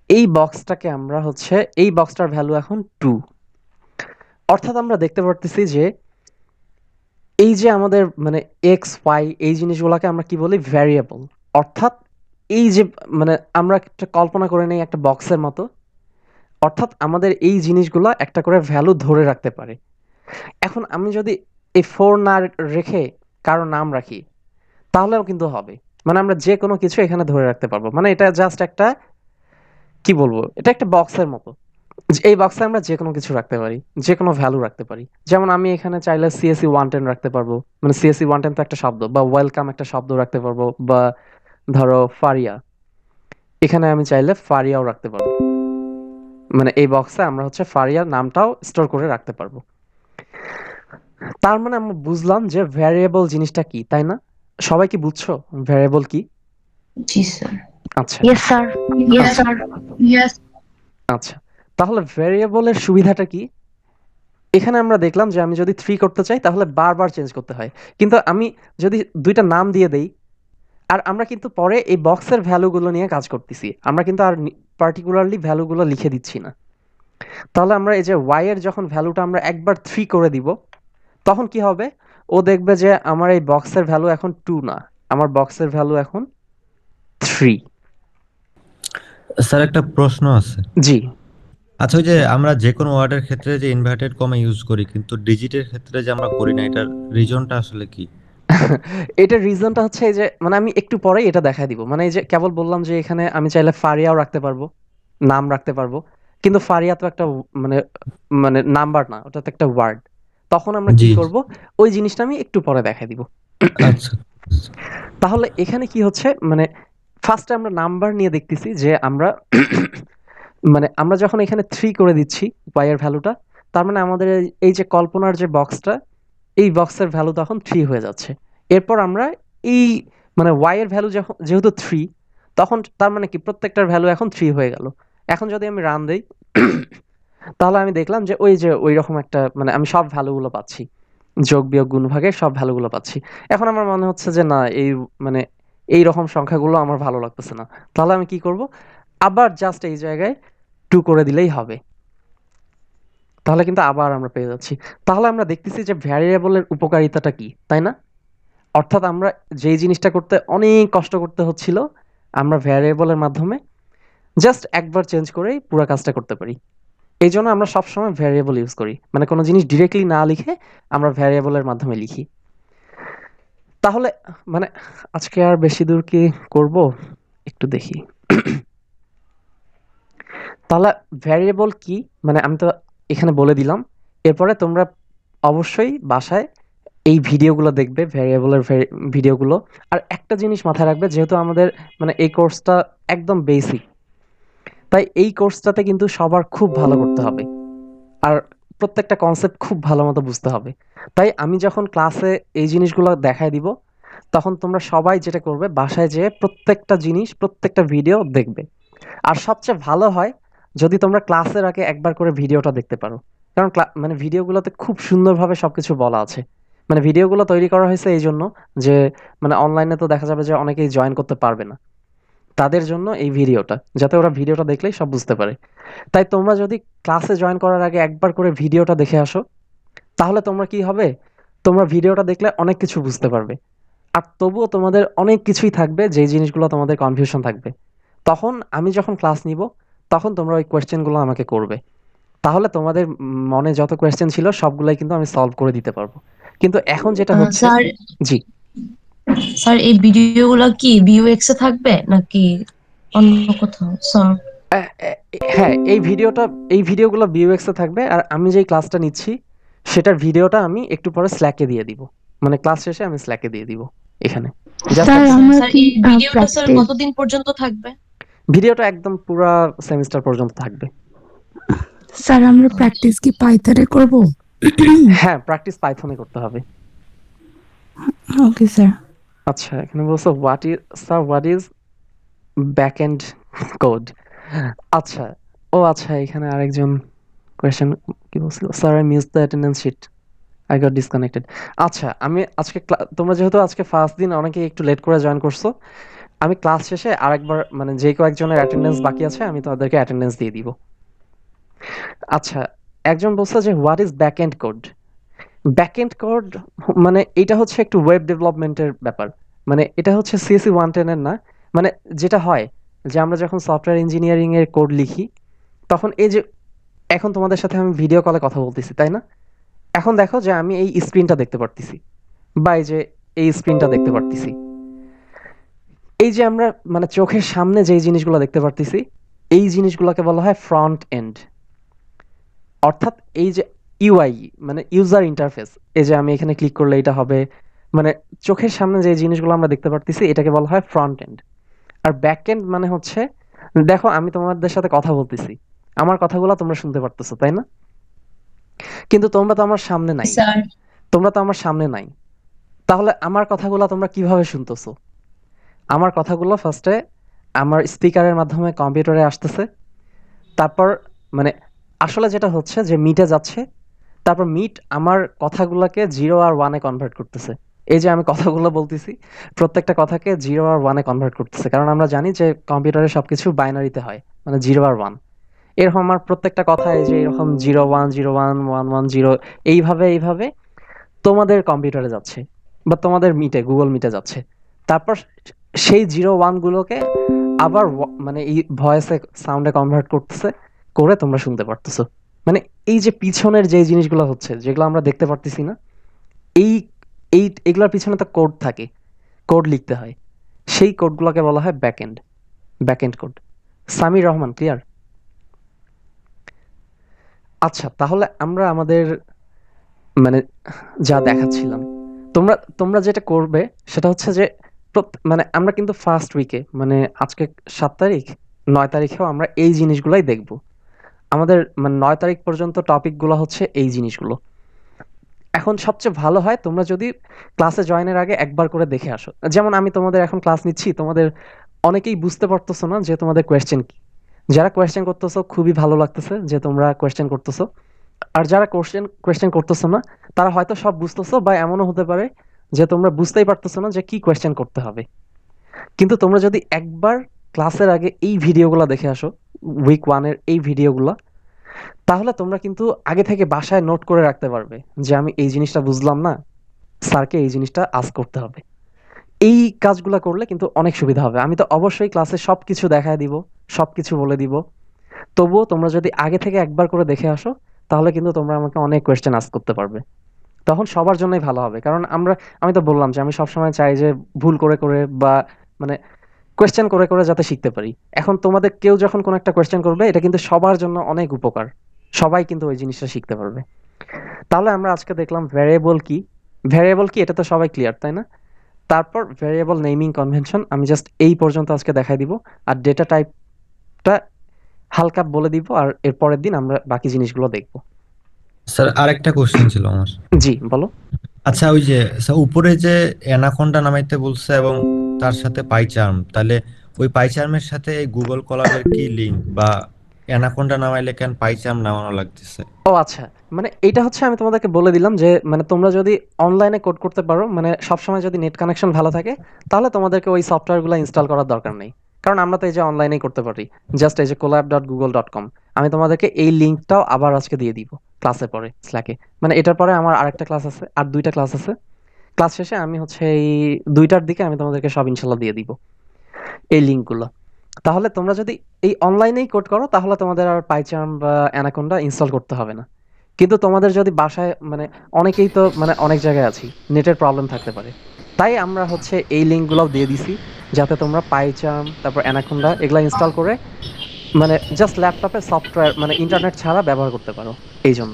A: এই বক্সটাকে আমরা হচ্ছে এই বক্সটার ভ্যালু এখন 2। অর্থাৎ আমরা দেখতে পারতেছি যে এই যে আমাদের মানে এক্স ওয়াই এই জিনিসগুলোকে আমরা কি বলি, ভ্যারিয়েবল। অর্থাৎ এই যে মানে আমরা একটা কল্পনা করে নেই একটা বক্সের মতো, অর্থাৎ আমাদের এই জিনিসগুলো একটা করে ভ্যালু ধরে রাখতে পারে। এখন আমি যদি এই 4 না রেখে কারো নাম রাখি তাহলেও কিন্তু হবে, মানে আমরা যে কোনো কিছু এখানে ধরে রাখতে পারবো। মানে এটা জাস্ট একটা কি বলবো, এটা একটা বক্সের মতো। এই বক্সে আমরা যে কোনো কিছু রাখতে পারি, যে কোনো ভ্যালু রাখতে পারি। যেমন আমি এখানে চাইলে CSE 110 রাখতে পারবো, মানে CSE 110 তো একটা শব্দ, বা ওয়েলকাম একটা শব্দ রাখতে পারবো, বা ধরো ফারিয়া, এখানে আমি চাইলে ফারিয়াও রাখতে পারবো। মানে এই বক্সে আমরা হচ্ছে ফারিয়ার নামটাও স্টোর করে রাখতে পারবো। তার মানে আমরা বুঝলাম যে ভ্যারিয়েবল জিনিসটা কি, তাই না? সবাই কি বুঝছো ভ্যারিয়েবল কি?
H: জি স্যার।
A: আচ্ছা,
C: yes sir, yes sir.
D: Yes.
A: আচ্ছা, তাহলে ভ্যারিয়েবলের সুবিধাটা কি? এখানে আমরা দেখলাম যে আমি যদি 3 করতে চাই তাহলে বারবার চেঞ্জ করতে হয়, কিন্তু আমি যদি দুইটা নাম দিয়ে দেই, আর আমরা কিন্তু পরে এই বক্সের ভ্যালুগুলো নিয়ে কাজ করতেছি, আমরা কিন্তু আর পার্টিকুলারলি ভ্যালুগুলো লিখে দিচ্ছি না। তাহলে আমরা এই যে y এর যখন ভ্যালুটা আমরা একবার 3 করে দিব, তখন কি হবে, ও দেখবে যে আমার এই বক্সের ভ্যালু এখন 2 না, আমার বক্সের ভ্যালু এখন 3।
B: স্যার একটা প্রশ্ন আছে।
A: জি।
B: আচ্ছা, ওই যে আমরা যে কোনো ওয়ার্ডের ক্ষেত্রে যে ইনভার্টেড কমা ইউজ করি, কিন্তু ডিজিটের ক্ষেত্রে যে আমরা করি না, এটার রিজনটা আসলে কি?
A: এটার রিজনটা হচ্ছে এই যে মানে আমি একটু পরেই এটা দেখায় দিব। মানে এই যে কেবল বললাম যে এখানে আমি চাইলে ফারিয়াও রাখতে পারবো, নাম রাখতে পারবো, কিন্তু ফারিয়া তো একটা মানে মানে নাম্বার না, ওটা তো একটা ওয়ার্ড। তখন আমরা কি
B: জি।
A: করব, ওই জিনিসটা আমি একটু পরে দেখায় দিব।
B: আচ্ছা।
A: তাহলে এখানে কি হচ্ছে, মানে ফার্স্টে আমরা নাম্বার নিয়ে দেখতেছি যে আমরা মানে আমরা যখন এখানে 3 করে দিচ্ছি y এর ভ্যালুটা, তার মানে আমাদের এই যে কল্পনার যে বক্সটা, এই বক্সের ভ্যালু তখন 3 হয়ে যাচ্ছে। এরপর আমরা এই মানে y এর ভ্যালু যখন যেহেতু 3, তখন তার মানে কি প্রত্যেকটার ভ্যালু এখন 3 হয়ে গেল। এখন যদি আমি রান দেই তাহলে আমি দেখলাম যে ওই যে ঐরকম একটা মানে আমি সব ভ্যালুগুলো পাচ্ছি। যোগ বিয়োগ গুণ ভাগের সব ভ্যালুগুলো পাচ্ছি। এখন আমার মনে হচ্ছে যে না, এই মানে এইরকম সংখ্যাগুলো আমার ভালো লাগতেছে না। তাহলে আমি কি করব? আবার জাস্ট এই জায়গায় 2 করে দিলেই হবে। তাহলে কিন্তু আবার আমরা পেয়ে যাচ্ছি। তাহলে আমরা দেখতেছি যে ভ্যারিয়েবলের উপকারিতাটা কি, তাই না? অর্থাৎ আমরা যেই জিনিসটা করতে অনেক কষ্ট করতে হচ্ছিল, আমরা ভ্যারিয়েবলের মাধ্যমে জাস্ট একবার চেঞ্জ করেই পুরো কাজটা করতে পারি। এইজন্য আমরা সবসময় ভ্যারিয়েবল ইউজ করি। মানে কোনো জিনিস ডিরেক্টলি না লিখে আমরা ভ্যারিয়েবলের মাধ্যমে লিখি। তাহলে মানে আজকে আর বেশি দূর কি করব? একটু দেখি। তাহলে ভ্যারিয়েবল কি? মানে আমি তো এখানে বলে দিলাম। এরপরে তোমরা অবশ্যই বাসায় এই ভিডিওগুলো দেখবে, ভ্যারিয়েবলের ভিডিওগুলো। আর একটা জিনিস মাথায় রাখবে, যেহেতু আমাদের মানে এই কোর্সটা একদম বেসিক, তাই এই কোর্সটাতে কিন্তু সবার খুব ভালো করতে হবে। আর প্রত্যেকটা কনসেপ্ট খুব ভালো মতো বুঝতে হবে। তাই আমি যখন ক্লাসে এই জিনিসগুলো দেখায় দিব, তখন তোমরা সবাই যেটা করবে বাসায় যেয়ে প্রত্যেকটা জিনিস, প্রত্যেকটা ভিডিও দেখবে। আর সবচেয়ে ভালো হয় যদি তোমরা ক্লাসের আগে একবার করে ভিডিওটা দেখতে পারো। কারণ মানে ভিডিওগুলোতে খুব সুন্দরভাবে সবকিছু বলা আছে। মানে ভিডিওগুলো তৈরি করা হয়েছে এইজন্য যে মানে অনলাইনে তো দেখা যাবে যে অনেকেই জয়েন করতে পারবে না। তাদের জন্য এই ভিডিওটা। যাতে ওরা ভিডিওটা দেখলেই সব বুঝতে পারে। তাই তোমরা যদি ক্লাসে জয়েন করার আগে একবার করে ভিডিওটা দেখে আসো, তাহলে তোমরা কি হবে? তোমরা ভিডিওটা দেখলে অনেক কিছু বুঝতে পারবে। আর তবুও তোমাদের অনেক কিছুই থাকবে যেই জিনিসগুলো তোমাদের কনফিউশন থাকবে। তখন আমি যখন ক্লাস নিব, তখন তোমরা ওই কোয়েশ্চেনগুলো আমাকে করবে। তাহলে তোমাদের মনে যত কোয়েশ্চেন ছিল সবগুলাই কিন্তু আমি সলভ করে দিতে পারবো। কিন্তু এখন যেটা হচ্ছে
D: স্যার
A: জি।
D: স্যার এই ভিডিওগুলো কি ভিউএক্স এ থাকবে নাকি অন্য কোথাও স্যার?
A: অ্যা অ্যা হ্যাঁ, এই ভিডিওগুলো ভিউএক্স এ থাকবে। আর আমি যেই ক্লাসটা নিচ্ছি, সেটার ভিডিওটা আমি একটু পরে Slack এ দিয়ে দিব। মানে ক্লাস শেষে আমি Slack এ দিয়ে দিব এখানে। জাস্ট
E: স্যার আমরা
D: স্যার
E: কি
D: এই ভিডিওটা স্যার
E: প্র্যাকটিস
D: কতদিন পর্যন্ত থাকবে?
A: ভিডিওটা একদম পুরা সেমিস্টার পর্যন্ত থাকবে।
E: স্যার আমরা প্র্যাকটিস কি পাইথনে করব?
A: হ্যাঁ, প্র্যাকটিস পাইথনে করতে হবে।
E: Okay sir.
A: আচ্ছা, এখানে বলছো হোয়াট ইজ ব্যাকএন্ড কোড? আচ্ছা, আচ্ছা, এখানে আরেকজন কোয়েশ্চেন কি বলছিল? Sir I miss the attendance sheet. I got disconnected. আচ্ছা, আমি আজকে তোমরা যেহেতু আজকে ফার্স্ট দিন অনেকেই একটু লেট করে জয়েন করছো, আমি ক্লাস শেষে আরেকবার মানে যে কয়েকজনের অ্যাটেন্ডেন্স বাকি আছে আমি তাদেরকে অ্যাটেন্ডেন্স দিয়ে দিব। আচ্ছা, একজন বলছে যে what is backend code? Backend code মানে এটা হচ্ছে একটু ওয়েব ডেভেলপমেন্টের ব্যাপার। মানে এটা হচ্ছে সিএসসি 110 এর না। মানে যেটা হয় যে আমরা যখন সফটওয়্যার ইঞ্জিনিয়ারিং এর কোড লিখি, তখন এই যে এখন তোমাদের সাথে আমি ভিডিও কলে কথা বলতেছি, তাই না? এখন দেখো যে আমি এই স্ক্রিনটা দেখতে পারতেছি বা এই যে এই স্ক্রিনটা দেখতে পারতেছি। এই যে আমরা মানে চোখের সামনে যেই জিনিসগুলো দেখতে পারতেছি, এই জিনিসগুলোকে বলা হয় ফ্রন্ট এন্ড। অর্থাৎ এই যে ইউআই মানে ইউজার ইন্টারফেস, এই যে আমি এখানে ক্লিক করলে এটা হবে, মানে চোখের সামনে যে জিনিসগুলো আমরা দেখতে পারতেছি এটাকে বলা হয় ফ্রন্ট এন্ড। আর ব্যাক এন্ড মানে হচ্ছে দেখো আমি তোমাদের সাথে কথা বলতেছি, আমার কথাগুলো তোমরা শুনতে পারতেছো, তাই না? কিন্তু তোমরা তো আমার সামনে নাই।
D: স্যার
A: তোমরা তো আমার সামনে নাই। তাহলে আমার কথাগুলো তোমরা কিভাবে শুনতেছো? আমার কথাগুলো ফার্স্টে আমার স্পিকারের মাধ্যমে কম্পিউটারে আসতেছে। তারপর মানে আসলে যেটা হচ্ছে যে মিটে যাচ্ছে। তারপর মিট আমার কথাগুলোকে 0 আর 1 এ কনভার্ট করতেছে। এই যে আমি কথাগুলো বলতেছি, প্রত্যেকটা কথাকে 0 আর 1 এ কনভার্ট করতেছে। কারণ আমরা জানি যে কম্পিউটারে সবকিছু বাইনারিতে হয়। মানে 0 আর 1। এরকম আমার প্রত্যেকটা কথা এই যে এরকম 0 1 0 1 1 1 0 এইভাবে তোমাদের কম্পিউটারে যাচ্ছে বা তোমাদের মিটে গুগল মিটে যাচ্ছে। তারপর সেই 0 1 গুলোকে আবার মানে এই ভয়েসে সাউন্ডে কনভার্ট করতেছে, করে তোমরা শুনতে পারতেছো। মানে এই যে পিছনের যে জিনিসগুলো হচ্ছে যেগুলো আমরা দেখতে পারতেছি না, এই এগুলোর পিছনে তো কোড থাকে, কোড লিখতে হয়। সেই কোডগুলোকে বলা হয় backend code. Samir Rahman clear? আচ্ছা, তাহলে আমরা আমাদের মানে যা দেখাচ্ছিলাম, তোমরা তোমরা যেটা করবে সেটা হচ্ছে যে মানে আমরা কিন্তু ফার্স্ট উইকে মানে আজকে 7 তারিখ, 9 তারিখেও আমরা এই জিনিসগুলাই দেখব। আমাদের মানে 9 তারিখ পর্যন্ত টপিকগুলো হচ্ছে এই জিনিসগুলো। এখন সবচেয়ে ভালো হয় তোমরা যদি ক্লাসে জয়েনের আগে একবার করে দেখে আসো। যেমন আমি তোমাদের এখন ক্লাস নিচ্ছি, তোমাদের অনেকেই বুঝতে পারতেছো না যে তোমাদের কোয়েশ্চেন কি। যারা কোয়েশ্চেন করতেছো খুবই ভালো লাগতেছে যে তোমরা কোয়েশ্চেন করতেছো। আর যারা কোয়েশ্চেন করতেছো না, তারা হয়তো সব বুঝতেছো বা এমনও হতে পারে যে তোমরা বুঝতেই পারতেছো না যে কি কোয়েশ্চেন করতে হবে। কিন্তু তোমরা যদি একবার ক্লাসের আগে এই ভিডিওগুলো দেখে আসো, উইক 1 এর এই ভিডিওগুলো, তাহলে তোমরা কিন্তু আগে থেকে বাসায় নোট করে রাখতে পারবে যে আমি এই জিনিসটা বুঝলাম না, স্যারকে এই জিনিসটা আস্ক করতে হবে। এই কাজগুলো করলে কিন্তু অনেক সুবিধা হবে। আমি তো অবশ্যই ক্লাসে সবকিছু দেখায় দিব, সবকিছু বলে দিব। তবুও তোমরা যদি আগে থেকে একবার করে দেখে আসো, তাহলে কিন্তু তোমরা আমাকে অনেক কোয়েশ্চেন আস্ক করতে পারবে। তখন সবার জন্যই ভালো হবে। কারণ আমি তো বললাম যে আমি সবসময় চাই যে ভুল করে বা মানে কোয়েশ্চেন করে যাতে শিখতে পারি। এখন তোমাদের কেউ যখন কোনো একটা কোয়েশ্চেন করবে, এটা কিন্তু সবার জন্য অনেক উপকার। সবাই কিন্তু ওই জিনিসটা শিখতে পারবে। তাহলে আমরা আজকে দেখলাম ভ্যারিয়েবল কি। ভ্যারিয়েবল কি এটা তো সবাই ক্লিয়ার, তাই না? তারপর ভ্যারিয়েবল নেমিং কনভেনশন আমি জাস্ট এই পর্যন্ত আজকে দেখাই দিব। আর ডেটা টাইপটা হালকা বলে দিব, আর এর পরের দিন আমরা বাকি জিনিসগুলো দেখব।
B: স্যার আরেকটা কোশ্চেন ছিল আমার।
A: জি, বলো।
B: আচ্ছা, ওই যে উপরে যে অ্যানাকোন্ডা নামাইতে বলছে এবং তার সাথে পাইচার্ম, তাহলে ওই পাইচার্মের সাথে এই গুগল কলাবের কি লিংক, বা অ্যানাকোন্ডা নামাইলে কেন পাইচার্ম নামানো লাগতেছে?
A: ও আচ্ছা, মানে এটা হচ্ছে আমি তোমাদেরকে বলে দিলাম যে মানে তোমরা যদি অনলাইনে কোড করতে পারো, মানে সবসময় যদি নেট কানেকশন ভালো থাকে, তাহলে তোমাদেরকে ওই সফটওয়্যারগুলো ইনস্টল করার দরকার নেই। কারণ আমরা তো এই যে অনলাইনেই করতে পারি, জাস্ট এই যে collab.google.com। আমি তোমাদেরকে এই লিঙ্কটাও আবার আজকে দিয়ে দিব ক্লাসে পরে স্ল্যাকে। মানে এটার পরে আমার আরেকটা ক্লাস আছে, আর 2টা ক্লাস আছে। ক্লাস শেষে আমি হচ্ছে এই 2টার দিকে আমি তোমাদেরকে সব ইনশাল্লাহ দিয়ে দিব এই লিঙ্কগুলো। তাহলে তোমরা যদি এই অনলাইনেই কোড করো, তাহলে তোমাদের আর পাইচার্ম বা অ্যানাকোন্ডা ইনস্টল করতে হবে না। কিন্তু তোমাদের যদি বাসায় মানে অনেকেই তো মানে অনেক জায়গায় আছি, নেটের প্রবলেম থাকতে পারে। তাই আমরা হচ্ছে এই লিঙ্কগুলোও দিয়ে দিছি, যাতে তোমরা পাইচার্ম তারপর অ্যানাকোন্ডা এগুলা ইনস্টল করে মানে জাস্ট ল্যাপটপে সফটওয়্যার মানে ইন্টারনেট ছাড়া ব্যবহার করতে পারো। এই জন্য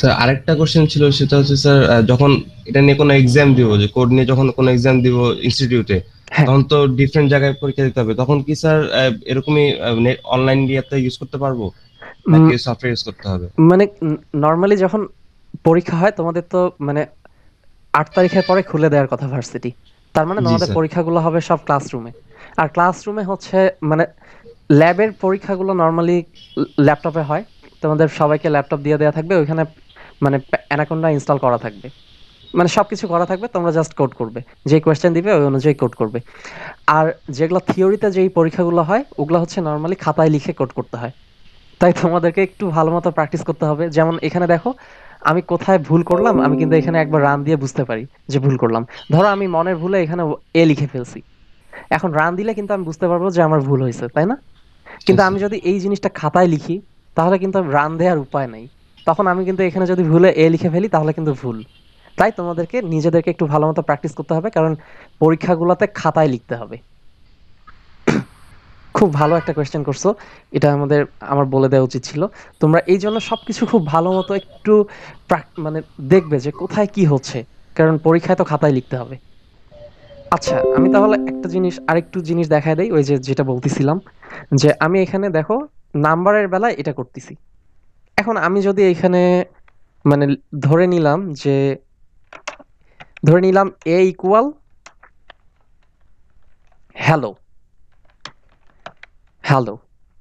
K: স্যার আরেকটা কোশ্চেন ছিল, সেটা হচ্ছে স্যার যখন এটা নিয়ে কোনো এক্সাম দিব, যে কোড নিয়ে যখন কোনো এক্সাম দিব ইনস্টিটিউটে,
A: হ্যাঁ,
K: তখন তো ডিফারেন্ট জায়গায় পরীক্ষা দিতে হবে। তখন কি স্যার এরকমই অনলাইন দিয়েতে ইউজ করতে পারবো,
A: উম,
K: নাকি সফটওয়্যার ইউজ করতে হবে?
A: মানে নর্মালি যখন পরীক্ষা হয় তোমাদের তো মানে 8 তারিখের পরে খুলে দেওয়ার কথা ভার্সিটি। তার মানে
K: জি
A: তোমাদের
K: স্যার।
A: পরীক্ষাগুলো হবে সব ক্লাসরুমে। আর ক্লাসরুমে হচ্ছে মানে ল্যাবের পরীক্ষাগুলো নরমালি ল্যাপটপে হয়। তোমাদের সবাইকে ল্যাপটপ দিয়ে দেয়া থাকবে। ওইখানে মানে অ্যানাকোন্ডা ইনস্টল করা থাকবে। মানে সবকিছু করা থাকবে। তোমরা জাস্ট কোড করবে। যেই কোয়েশ্চেন দিবে ওই অনুযায়ী কোড করবে। আর যেগুলো থিওরিতে যেই পরীক্ষাগুলো হয়, ওগুলা হচ্ছে নরমালি খাতায় লিখে কোড করতে হয়। তাই তোমাদেরকে একটু ভালো মতো প্র্যাকটিস করতে হবে। যেমন এখানে দেখো, আমি কোথায় ভুল করলাম আমি কিন্তু এখানে একবার রান দিয়ে বুঝতে পারি যে ভুল করলাম। ধরো আমি মনের ভুলে এখানে এ লিখে ফেলছি। এখন রান দিলে কিন্তু আমি বুঝতে পারবো যে আমার ভুল হয়েছে, তাই না? কিন্তু আমি যদি এই জিনিসটা খাতায় লিখি, তাহলে কিন্তু রান দেওয়ার উপায় নাই। তখন আমি কিন্তু এখানে যদি ভুলে এ লিখে ফেলি তাহলে কিন্তু ভুল। তাই তোমাদেরকে নিজেদেরকে একটু ভালো মতো প্র্যাকটিস করতে হবে, কারণ পরীক্ষাগুলোতে খাতায় লিখতে হবে। খুব ভালো একটা কোয়েশ্চেন করছো। এটা আমার বলে দেওয়া উচিত ছিল। তোমরা এই জন্য সবকিছু খুব ভালো মতো একটু মানে দেখবে যে কোথায় কি হচ্ছে, কারণ পরীক্ষায় তো খাতায় লিখতে হবে। আচ্ছা, আমি তাহলে আরেকটু জিনিস দেখায় দেই, ওই যে যেটা বলতেছিলাম, যে আমি এখানে দেখো নাম্বারের বেলায় এটা করতেছি। এখন আমি যদি এখানে মানে ধরে নিলাম এ ইকুয়াল হ্যালো হ্যালো,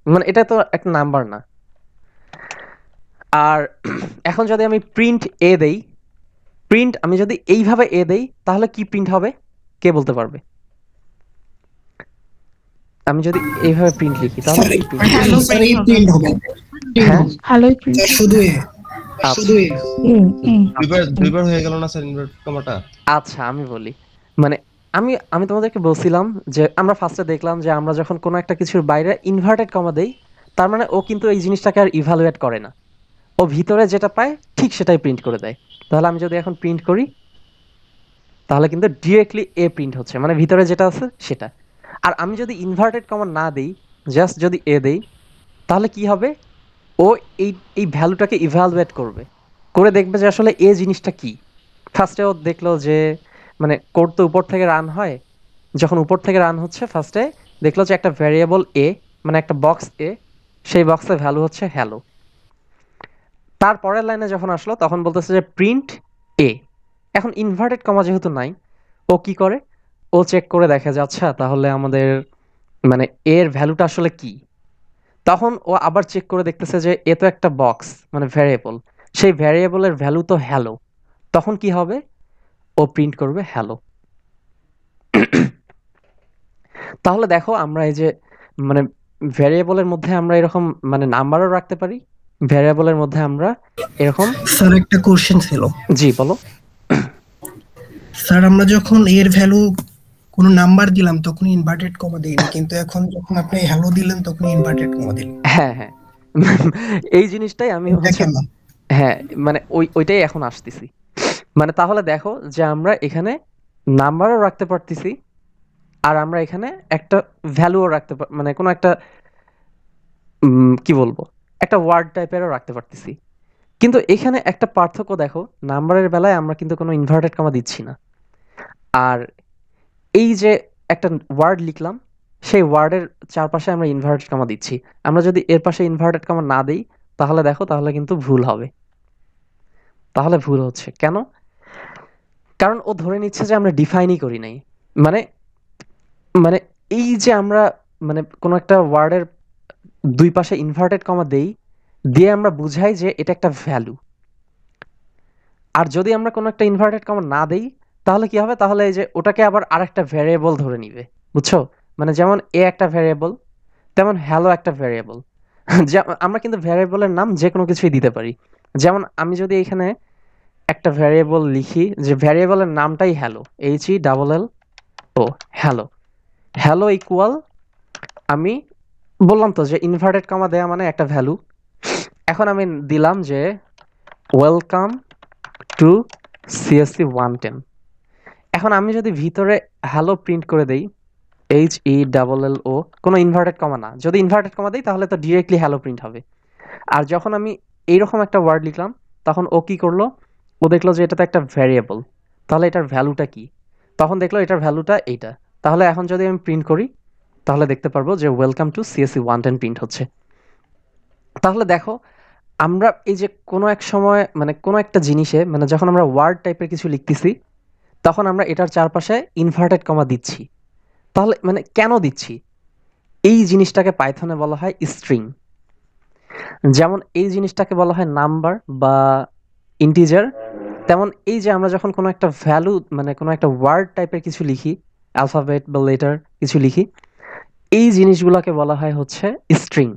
A: মানে এটা তো একটা নাম্বার না। আর এখন যদি আমি আমি যদি এইভাবে এ দেই, তাহলে কি প্রিন্ট হবে? কে বলতে পারবে? আমি যদি এইভাবে প্রিন্ট লিখি তাহলে কি প্রিন্ট হবে?
I: হ্যালো প্রিন্ট হবে।
A: হ্যাঁ,
E: ভালোই প্রিন্ট
G: শুধু এ
A: আচ্ছা
K: দুইবার হয়ে গেল না স্যার ইনভার্ট কমাটা?
A: আচ্ছা, আমি বলি মানে আমি আমি তোমাদেরকে বলছিলাম যে আমরা ফার্স্টে দেখলাম যে আমরা যখন কোনো একটা কিছুর বাইরে ইনভার্টেড কমা দেই, তার মানে ও কিন্তু এই জিনিসটাকে আর ইভালুয়েট করে না। ও ভিতরে যেটা পায় ঠিক সেটাই প্রিন্ট করে দেয়। তাহলে আমি যদি এখন প্রিন্ট করি, তাহলে কিন্তু ডিরেক্টলি এ প্রিন্ট হচ্ছে, মানে ভিতরে যেটা আছে সেটা। আর আমি যদি ইনভার্টেড কমা না দেই, জাস্ট যদি এ দেই, তাহলে কি হবে? ও এই এই ভ্যালুটাকে ইভ্যালুয়েট করবে, করে দেখবে যে আসলে এ জিনিসটা কি। ফার্স্টে ও দেখলো যে মানে কোড তো উপর থেকে রান হয়, যখন উপর থেকে রান হচ্ছে ফার্স্টে দেখলো যে একটা ভ্যারিয়েবল এ, মানে একটা বক্স এ, সেই বক্সের ভ্যালু হচ্ছে হ্যালো। তারপরের লাইনে যখন আসলো তখন বলতেছে যে প্রিন্ট এ। এখন ইনভার্টেড কমা যেহেতু নাই, ও কি করে? ও চেক করে দেখে যে আচ্ছা তাহলে আমাদের মানে এর ভ্যালুটা আসলে কি। তখন ও আবার চেক করে দেখতেছে যে এ তো একটা বক্স মানে ভ্যারিয়েবল, সেই ভ্যারিয়েবলের ভ্যালু তো হ্যালো। তখন কি হবে? ও প্রিন্ট করবে হ্যালো। তাহলে দেখো আমরা এই যে মানে ভ্যারিয়েবলের মধ্যে আমরা এরকম মানে নাম্বারও রাখতে পারি, ভ্যারিয়েবলের মধ্যে আমরা এরকম।
G: স্যার একটা কোশ্চেন ছিল।
A: জি বলো।
G: স্যার আমরা যখন এর ভ্যালু কোনো নাম্বার দিলাম তখন ইনভার্টেড কমা দিইনি, কিন্তু এখন যখন আপনি হ্যালো দিলেন তখন ইনভার্টেড কমা দিলেন।
A: হ্যাঁ হ্যাঁ, এই জিনিসটাই আমি
G: এটা
A: হচ্ছে
G: কেন?
A: হ্যাঁ মানে ওইটাই এখন আসতেছি। মানে তাহলে দেখো যে আমরা এখানে নাম্বারও রাখতে পারতেছি, আর আমরা এখানে একটা ভ্যালুও মানে কোনো একটা কি বলবো, একটা ওয়ার্ড টাইপেরও রাখতে পারতেছি। কিন্তু এখানে একটা পার্থক্য দেখো, নাম্বারের বেলায় আমরা কিন্তু কোনো ইনভার্টেড কমা দিচ্ছি না। আর এই যে একটা ওয়ার্ড লিখলাম, সেই ওয়ার্ডের চারপাশে আমরা ইনভার্টেড কমা দিচ্ছি। আমরা যদি এর পাশে ইনভার্টেড কমা না দিই, তাহলে দেখো তাহলে কিন্তু ভুল হবে। তাহলে ভুল হচ্ছে কেন? কারণ ও ধরে নিচ্ছে যে আমরা ডিফাইনই করি নাই। মানে মানে এই যে আমরা মানে কোনো একটা ওয়ার্ডের ২ পাশে ইনভার্টেড কমা দেই, দিয়ে আমরা বুঝাই যে এটা একটা ভ্যালু। আর যদি আমরা কোনো একটা ইনভার্টেড কমা না দেই, তাহলে কি হবে? তাহলে এই যে ওটাকে আবার আরেকটা ভ্যারিয়েবল ধরে নিবে। বুঝছো? মানে যেমন a একটা ভ্যারিয়েবল, তেমন হ্যালো একটা ভ্যারিয়েবল। আমরা কিন্তু ভ্যারিয়েবলের নাম যেকোনো কিছুই দিতে পারি। যেমন আমি যদি এখানে একটা ভ্যারিয়েবল লিখি যে ভ্যারিয়েবলের নামটাই hello, HELLO, hello. Hello equal আমি বললাম তো যে ইনভার্টেড কমা দেয়া মানে একটা ভ্যালু। এখন আমি দিলাম যে ওয়েলকাম টু CSC 110। এখন আমি যদি ভিতরে হ্যালো প্রিন্ট করে দেই, HELLO, কোনো ইনভার্টেড কমা না। যদি ইনভার্টেড কমা দেই তাহলে তো ডিরেক্টলি হ্যালো প্রিন্ট হবে। আর যখন আমি এইরকম একটা ওয়ার্ড লিখলাম, তখন ও কি করলো? ও দেখলো যে এটা তো একটা ভ্যারিয়েবল, তাহলে এটার ভ্যালুটা কি? তখন দেখলো এটার ভ্যালুটা এইটা। তাহলে এখন যদি আমি প্রিন্ট করি, তাহলে দেখতে পারবো যে ওয়েলকাম টু CSC 110 প্রিন্ট হচ্ছে। তাহলে দেখো, আমরা এই যে কোনো এক সময় মানে কোনো একটা জিনিসে মানে যখন আমরা ওয়ার্ড টাইপের কিছু লিখতেছি, তখন আমরা এটার চারপাশে ইনভার্টেড কমা দিচ্ছি। তাহলে মানে কেন দিচ্ছি? এই জিনিসটাকে পাইথনে বলা হয় স্ট্রিং। যেমন এই জিনিসটাকে বলা হয় নাম্বার বা ইন্টিজার। তেমন এই যে আমরা যখন কোনো একটা ভ্যালু মানে কোনো একটা ওয়ার্ড টাইপের কিছু লিখি, অ্যালফাবেট বা লেটার কিছু লিখি, এই জিনিসগুলোকে বলা হয় হচ্ছে স্ট্রিং।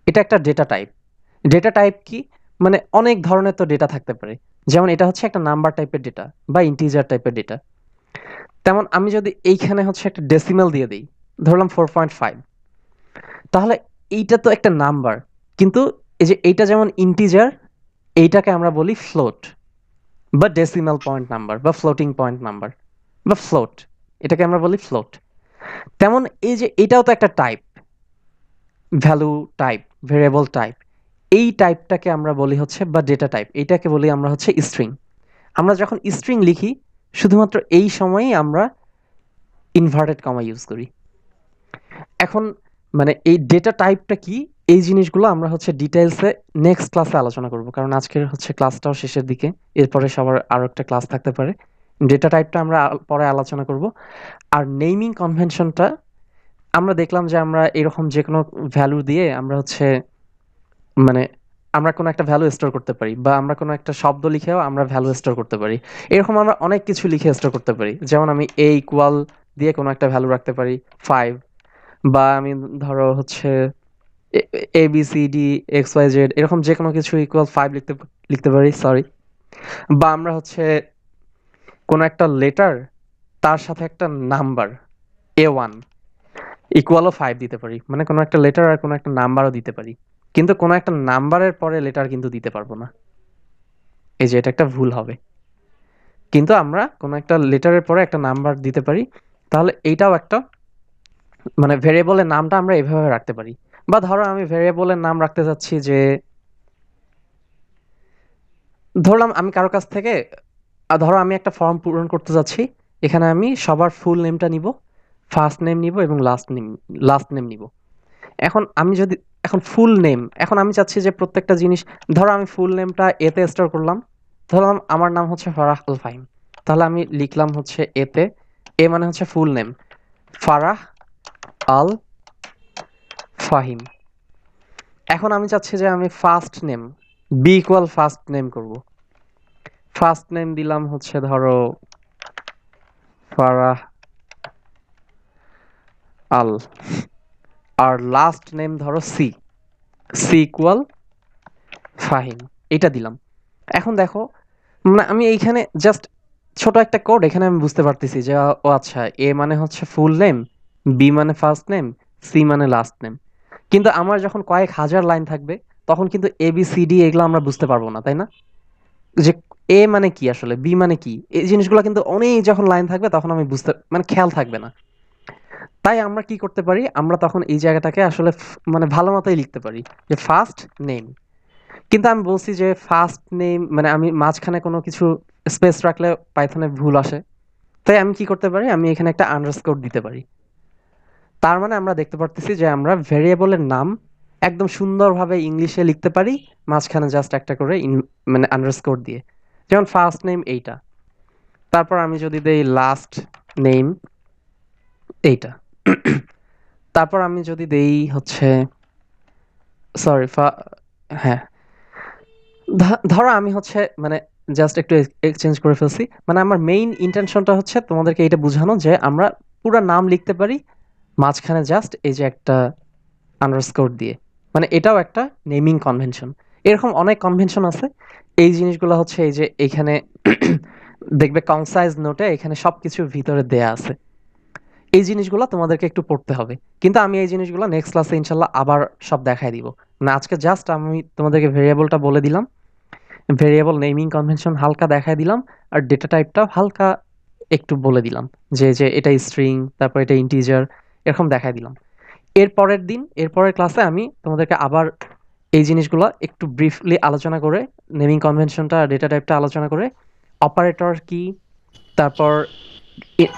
A: এটা একটা ডেটা টাইপ। ডেটা টাইপ কি? মানে অনেক ধরনের তো ডেটা থাকতে পারে। যেমন এটা হচ্ছে একটা নাম্বার টাইপের ডেটা বা ইন্টিজার টাইপের ডেটা। তেমন আমি যদি এইখানে হচ্ছে একটা ডেসিমেল দিয়ে দিই, ধরলাম 4.5, তাহলে এইটা তো একটা নাম্বার, কিন্তু এই যে এইটা যেমন ইন্টিজার, এইটাকে আমরা বলি ফ্লোট বা ডেসিমাল পয়েন্ট নাম্বার বা ফ্লোটিং পয়েন্ট নাম্বার বা ফ্লোট, এটাকে আমরা বলি ফ্লোট। তেমন এই যে এটাও তো একটা type, value type, variable type. এই টাইপটাকে আমরা বলি হচ্ছে বা ডেটা টাইপ, এইটাকে বলি আমরা হচ্ছে স্ট্রিং। আমরা যখন স্ট্রিং লিখি, শুধুমাত্র এই সময়েই আমরা ইনভার্টেড কমা ইউজ করি। এখন মানে এই ডেটা টাইপটা কি, এই জিনিসগুলো আমরা হচ্ছে ডিটেইলসে নেক্সট ক্লাসে আলোচনা করব, কারণ আজকের হচ্ছে ক্লাসটাও শেষের দিকে, এরপরে সবার আরো একটা ক্লাস থাকতে পারে। ডেটা টাইপটা আমরা পরে আলোচনা করব। আর নেমিং কনভেনশনটা আমরা দেখলাম যে আমরা এরকম যে কোনো ভ্যালু দিয়ে আমরা হচ্ছে মানে আমরা কোনো একটা ভ্যালু স্টোর করতে পারি, বা আমরা কোনো একটা শব্দ লিখেও আমরা ভ্যালু স্টোর করতে পারি। এরকম আমরা অনেক কিছু লিখে স্টোর করতে পারি। যেমন আমি a ইকুয়াল দিয়ে কোনো একটা ভ্যালু রাখতে পারি 5, বা আমি ধরো হচ্ছে ABCD XYZ এরকম যে কোনো কিছু ইকুয়াল 5 লিখতে পারি, সরি। বা আমরা হচ্ছে কোনো একটা লেটার, তার সাথে একটা নাম্বার A1 ইকুয়ালও 5 দিতে পারি। মানে কোনো একটা লেটার আর কোনো একটা নাম্বারও দিতে পারি, কিন্তু কোনো একটা নাম্বারের পরে লেটার কিন্তু দিতে পারবো না। এই যে এটা একটা ভুল হবে। কিন্তু আমরা কোনো একটা লেটারের পরে একটা নাম্বার দিতে পারি। তাহলে এইটাও একটা মানে ভেরিয়েবলের নামটা আমরা এভাবে রাখতে পারি। বা ধরো আমি ভেরিয়েবলের নাম রাখতে চাচ্ছি যে, ধরলাম আমি কারো কাছ থেকে ধরো আমি একটা ফর্ম পূরণ করতে যাচ্ছি, এখানে আমি সবার ফুল নেমটা নিব, ফার্স্ট নেম নিব এবং লাস্ট নেম নিব। এখন আমি যদি এখন ফুল নেম, এখন আমি চাচ্ছি যে প্রত্যেকটা জিনিস, ধরো আমি ফুল নেমটা এতে স্টোর করলাম, ধরলাম আমার নাম হচ্ছে ফারাহ আল ফাহিম, তাহলে আমি লিখলাম হচ্ছে এতে, এ মানে হচ্ছে ফুল নেম ফারাহ আল ফাহিম। এখন আমি চাচ্ছি যে আমি first name B equal first name করব। ফার্স্ট নেম দিলাম হচ্ছে ধরো ফারাহ আল, আর লাস্ট নেম ধরো সি ইকুয়াল ফাহিম, এটা দিলাম। এখন দেখো, মানে আমি এইখানে জাস্ট ছোট একটা কোড, এখানে আমি বুঝতে পারতেছি যে ও আচ্ছা, এ মানে হচ্ছে ফুল নেম, বি মানে ফার্স্ট নেম, সি মানে লাস্ট নেম। কিন্তু আমার যখন কয়েক হাজার লাইন থাকবে, তখন কিন্তু ABCD এগুলো আমরা বুঝতে পারবো না, তাই না? যে এ মানে কি আসলে, বি মানে কি, এই জিনিসগুলো কিন্তু অনেক যখন লাইন থাকবে তখন আমি বুঝতে মানে খেয়াল থাকবে না। তাই আমরা কি করতে পারি, আমরা তখন এই জায়গাটাকে আসলে মানে ভালো মতোই লিখতে পারি যে ফার্স্ট নেম। কিন্তু আমি বলছি যে ফার্স্ট নেম মানে আমি মাঝখানে কোনো কিছু স্পেস রাখলে পাইথনে ভুল আসে, তাই আমি কি করতে পারি, আমি এখানে একটা আন্ডারস্কোর দিতে পারি। তার মানে আমরা দেখতে পারতেছি যে আমরা ভেরিয়েবলের নাম একদম সুন্দরভাবে ইংলিশে লিখতে পারি, মাঝখানে জাস্ট একটা করে মানে আন্ডারস্কোর দিয়ে। যেমন ফার্স্ট নেম এইটা, তারপর আমি যদি দেই লাস্ট নেম এইটা, তারপর আমি যদি দেই হচ্ছে সরি হ্যাঁ, ধরো আমি হচ্ছে মানে জাস্ট একটু এক্সচেঞ্জ করে ফেলছি, মানে আমার মেইন ইন্টেনশনটা হচ্ছে তোমাদেরকে এটা বোঝানো যে আমরা পুরো নাম লিখতে পারি, মাঝখানে জাস্ট এই যে একটা আন্ডারস্কোর দিয়ে, মানে এটাও একটা নেমিং কনভেনশন। এরকম অনেক কনভেনশন আছে। এই জিনিসগুলো হচ্ছে এই যে এখানে দেখবে কনসাইজ নোটে এখানে সবকিছু ভিতরে দেয়া আছে। এই জিনিসগুলো তোমাদেরকে একটু পড়তে হবে, কিন্তু আমি এই জিনিসগুলো নেক্সট ক্লাসে ইনশাল্লাহ আবার সব দেখাই দিব। মানে আজকে জাস্ট আমি তোমাদেরকে ভেরিয়েবলটা বলে দিলাম, ভেরিয়েবল নেমিং কনভেনশন হালকা দেখাই দিলাম, আর ডেটা টাইপটাও হালকা একটু বলে দিলাম যে যে এটা স্ট্রিং, তারপর এটা ইন্টিজার, এরকম দেখাই দিলাম। এরপরের ক্লাসে আমি তোমাদেরকে আবার এই জিনিসগুলো একটু ব্রিফলি আলোচনা করে, নেমিং কনভেনশনটা ডেটা টাইপটা আলোচনা করে, অপারেটর কি, তারপর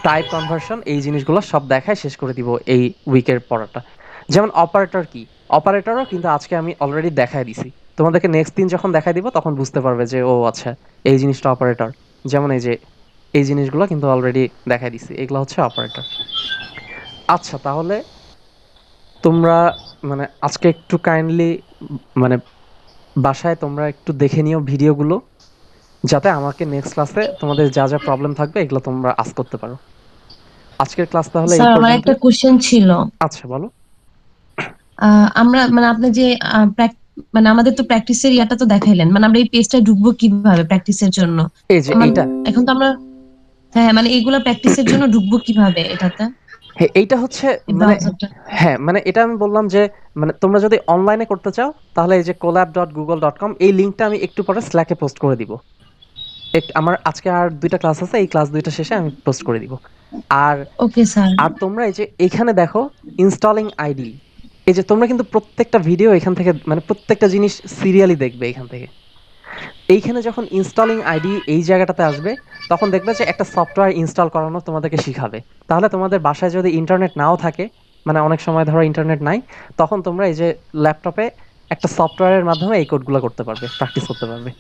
A: টাইপ কনভার্সন, এই জিনিসগুলো সব দেখায় শেষ করে দিব এই উইকের পড়াটা। যেমন অপারেটর কি, অপারেটরও কিন্তু আজকে আমি অলরেডি দেখাই দিছি। তোমাদেরকে নেক্সট দিন যখন দেখাই দিব তখন বুঝতে পারবে যে ও আচ্ছা এই জিনিসটা অপারেটর। যেমন এই যে এই জিনিসগুলো কিন্তু অলরেডি দেখাই দিছি, এগুলো হচ্ছে অপারেটর। আচ্ছা, তাহলে তোমরা মানে আজকে একটু কাইন্ডলি মানে বাসায় তোমরা একটু দেখে নিও ভিডিওগুলো, যাতে আমাকে নেক্সট ক্লাসে তোমাদের যা যা প্রবলেম থাকবে এগুলো তোমরা আস্ক করতে পারো। আজকের ক্লাস তাহলে এই
D: স্যার আমার
A: পর্যন্ত।
D: একটা কোশ্চেন ছিল।
A: আচ্ছা বলো।
D: আমরা মানে আপনি যে মানে আমাদের তো প্র্যাকটিসের ইয়াটা তো দেখাইলেন, মানে আমরা এই পেজটা ঢুকবো কিভাবে প্র্যাকটিসের জন্য?
A: এই যে এইটা,
D: এখন তো আমরা হ্যাঁ মানে এইগুলা প্র্যাকটিসের জন্য ঢুকবো কিভাবে এটাতে,
A: হ্যাঁ এইটা হচ্ছে
D: এই
A: মানে,
D: ব্রাউজারটা?
A: হ্যাঁ মানে এটা আমি বললাম যে মানে তোমরা যদি অনলাইনে করতে চাও তাহলে এই যে collab.google.com এই লিঙ্কটা আমি একটু পরে স্ল্যাকে পোস্ট করে দিব। আমার আজকে আর 2টা ক্লাস আছে, এই ক্লাস 2টা শেষে আমি পোস্ট করে দিব। আর
D: ওকে স্যার।
A: আর তোমরা এই যে এখানে দেখো ইনস্টলিং আইডি, এই যে তোমরা কিন্তু প্রত্যেকটা ভিডিও এখান থেকে মানে প্রত্যেকটা জিনিস সিরিয়ালি দেখবে এখান থেকে। এইখানে যখন ইনস্টলিং আইডি এই জায়গাটাতে আসবে তখন দেখবে যে একটা সফটওয়্যার ইনস্টল করানো তোমাদেরকে শিখাবে। তাহলে তোমাদের বাসায় যদি ইন্টারনেট নাও থাকে, মানে অনেক সময় ধরো ইন্টারনেট নাই, তখন তোমরা এই যে ল্যাপটপে একটা সফটওয়্যারের মাধ্যমে এই কোডগুলো করতে পারবে, প্র্যাকটিস করতে পারবে।